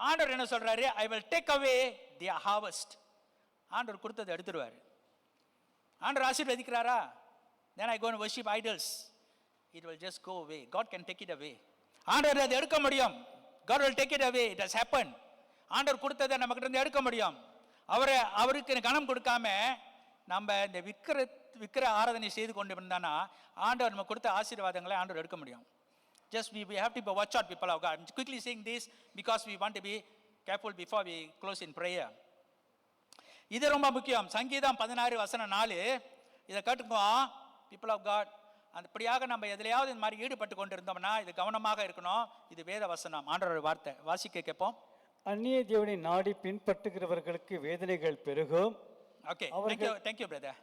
ஆண்டவர் என்ன சொல்றாரு? I will take away their harvest. ஆண்டவர் கொடுத்ததை எடுத்துருவாரு. ஆண்டவர் ஆசீர்வதிக்கிறாரா? then I go and worship idols, it will just go away. God can take it away. ஆண்டவர் அதை எடுக்க முடியும். God will take it away. It has happened. ஆண்டவர் கொடுத்ததை நம்ம கிட்ட இருந்து எடுக்க முடியும். அவருக்கு கனம் கொடுக்காம நம்ம இந்த விக்கிர ஆராதனை செய்து கொண்டு இருந்தானா ஆண்டவர் நம்ம கொடுத்த ஆசீர்வாதங்களை ஆண்டவர் எடுக்க முடியும். Just we have to watch out, people of God. I'm quickly saying this because we want to be careful before we close in prayer. இது ரொம்ப முக்கியம். சங்கீதம் 16 வசனம் 4 இதை கேட்டுக்கோ people of God. அப்படியாக நம்ம எதிலையாவது இந்த மாதிரி ஈடுபட்டு கொண்டு இருந்தோம்னா இது கவனமாக இருக்கணும். இது வேத வசனம், ஆண்டவருடைய வார்த்தை. வாசிக்க கேட்போம். அந்நிய தேவனை நாடி பின்பற்றுகிறவர்களுக்கு வேதனைகள் பெருகும். Okay, thank you brother.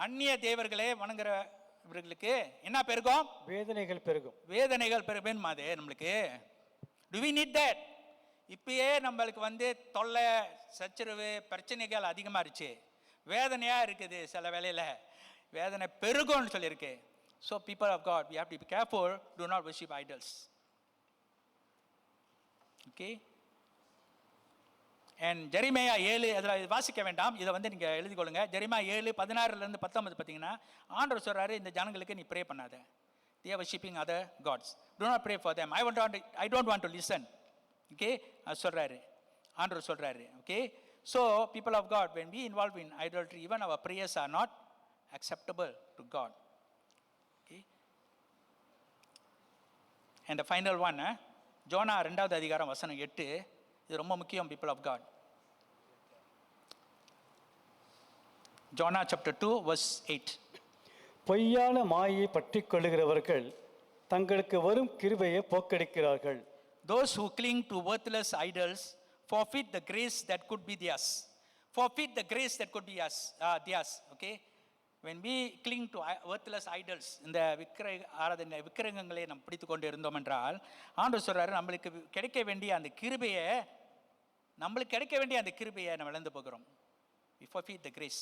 அந்நிய தேவர்களே வணங்குறவர்களுக்கு என்ன பெருகும்? வேதனைகள் பெருகும். வேதனைகள் பெருகும் மாதிரி நம்மளுக்கு. Do we need that? இப்பயே நம்மளுக்கு தொல்லை, சச்சரவு, பிரச்சனைகள் அதிகமாக இருச்சு, வேதனையாக இருக்குது. சில வேலையில் வேதனை பெருகும்னு சொல்லியிருக்கு. So people of God, we have to be careful, do not worship idols. Okay, and Jeremiah 7 அதில் வாசிக்க வேண்டாம், இதை நீங்கள் எழுதிக்கொள்ளுங்க. ஜெரமியா 7:16 19 பார்த்தீங்கன்னா ஆண்டவர் சொல்கிறாரு, இந்த ஜனங்களுக்கு நீ ப்ரே பண்ணாத. they are worshiping other gods, do not pray for them. I don't want to listen. Okay, அது சொல்கிறாரு, ஆண்டவர் சொல்கிறாரு. Okay, so people of God, when we involve in idolatry, even our prayers are not acceptable to God. Okay, and the final one, ஜோனா 2வது அதிகாரம் வசனம் 8, இது ரொம்ப முக்கியம். people of God, Jona chapter 2 verse 8. பொய்யான மாயை பற்றி கொள்ளுகிறவர்கள் தங்களுக்கு வரும் கிருபையை போக்கடிக்கிறார்கள். those who cling to worthless idols forfeit the grace that could be theirs. Forfeit the grace that could be theirs. Okay, when we cling to worthless idols, இந்த ஆராதனை விக்கிரகங்களை நாம் பிடித்து கொண்டு இருந்தோம் என்றால் ஆண்டவர் சொல்றாரு, நம்மளுக்கு கிடைக்க வேண்டிய அந்த கிருபையை நம்ம இழந்து போகிறோம். we forfeit the grace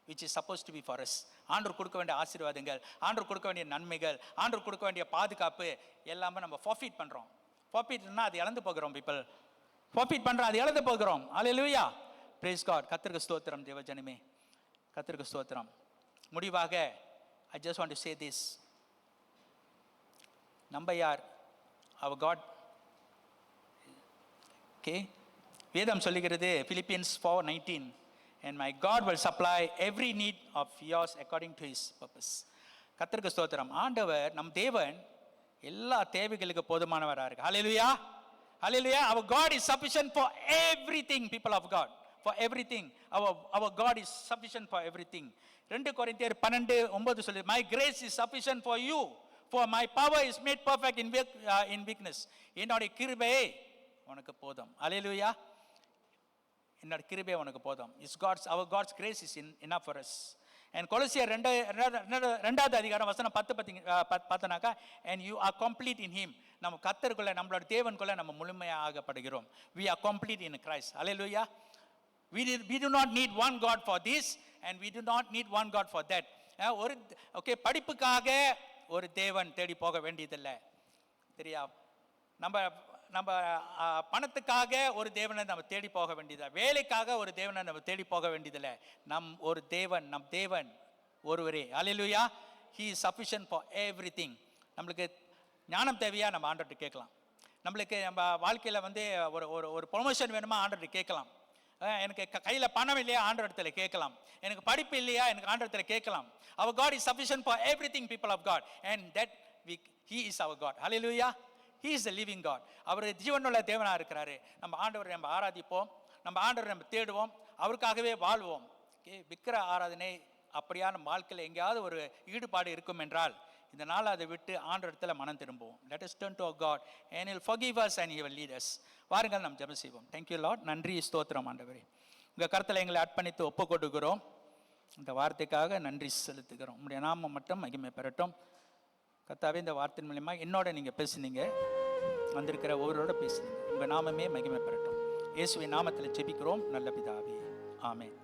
which is supposed to be for us. ஆண்டவர் கொடுக்க வேண்டிய ஆசீர்வாதங்கள், ஆண்டவர் கொடுக்க வேண்டிய நன்மைகள், ஆண்டவர் கொடுக்க வேண்டிய பாதுகாப்பு எல்லாமே நம்ம forfeit பண்றோம். forfeitனா அது இழந்து போகிறோம். people forfeit பண்றோம், அது இழந்து போகிறோம். ஹல்லேலூயா, praise God. கர்த்தருக்கு ஸ்தோத்திரம் தேவஜனமே, கர்த்தருக்கு ஸ்தோத்திரம். முடிவாக I just want to say this. நம்ம யார்? our God. Okay, வேதம் சொல்லுகிறது Philippians 4:19, and my God will supply every need of yours according to his purpose. கர்த்தருக்கு ஸ்தோத்திரம். ஆண்டவர் நம் தேவன் எல்லா தேவைகளுக்கு போதுமானவராக இருக்கு. ஹல்லேலூயா, Hallelujah. Our God is sufficient for everything, people of God. For everything. Our God is sufficient for everything. 2 Corinthians 12:9 சொல்லு, my grace is sufficient for you, for my power is made perfect in weakness. என்னோட கிருபை உனக்கு போதும். Hallelujah. என்னோட கிருபை உனக்கு போதும். Our God's grace is enough for us. And கொலோசியர் 2வது அதிகாரம் வசனம் 10 பார்த்தனாக்கா, and you are complete in him. நம்ம கர்த்தருக்குள்ள, நம்மளோட தேவனுக்குள்ள நம்ம முழுமையாகப்படுகிறோம். We are complete in Christ. Hallelujah. We do not need one God for this, and we do not need one God for that. Okay, படிப்புக்காக ஒரு தேவன் தேடி போக வேண்டியதில்லை. சரியா? நம்ம பணத்துக்காக ஒரு தேவனை நம்ம தேடி போக வேண்டியதில்லை. வேலைக்காக ஒரு தேவனை நம்ம தேடி போக வேண்டியதில்லை. நம் தேவன் ஒருவரே. Hallelujah. He is sufficient for everything. நம்மளுக்கு ஞானம் தேவையா, நம்ம ஆண்டவர்கிட்ட கேட்கலாம். நம்மளுக்கு நம்ம வாழ்க்கையில் ஒரு ப்ரொமோஷன் வேணுமா, ஆண்டவர்கிட்ட கேட்கலாம். எனக்கு கையில் பணம் இல்லையா, ஆண்டவரத்தில் கேட்கலாம். எனக்கு படிப்பு இல்லையா, எனக்கு ஆண்டவரத்தில் கேட்கலாம். Our God is sufficient for everything, people of God, and that He is our God. Hallelujah. He is the living God. அவர் ஜீவனுள்ள தேவனாக இருக்கிறாரு. நம்ம ஆண்டவரை நம்ம ஆராதிப்போம், நம்ம ஆண்டவரை நம்ம தேடுவோம், அவருக்காகவே வாழ்வோம். விக்கிர ஆராதனை அப்படியான வாழ்க்கையில் எங்கேயாவது ஒரு ஈடுபாடு இருக்கும் என்றால், இந்த நாள் அதை விட்டு ஆண்டவரத்தில் மனம் திரும்புவோம். Let us turn to our God and He will forgive us and He will lead us. வாருங்கள், நாம் ஜெபம் செய்வோம். Thank you Lord. நன்றி, ஸ்தோத்திரம் ஆண்டவரே. உங்கள் கருத்தில் எங்களை அர்ப்பணித்து ஒப்பு கொடுக்கிறோம். இந்த வார்த்தைக்காக நன்றி செலுத்துகிறோம். உங்களுடைய நாமம் மட்டும் மகிமை பெறட்டும். கர்த்தாவே, இந்த வார்த்தையின் மூலமாக என்னோட நீங்கள் பேசுனீங்க, வந்திருக்கிற ஒவ்வொருவரோட பேசுனீங்க. உங்கள் நாமமே மகிமை பெறட்டும். இயேசுவின் நாமத்தில் ஜெபிக்கிறோம் நல்ல பிதாவே. ஆமென்.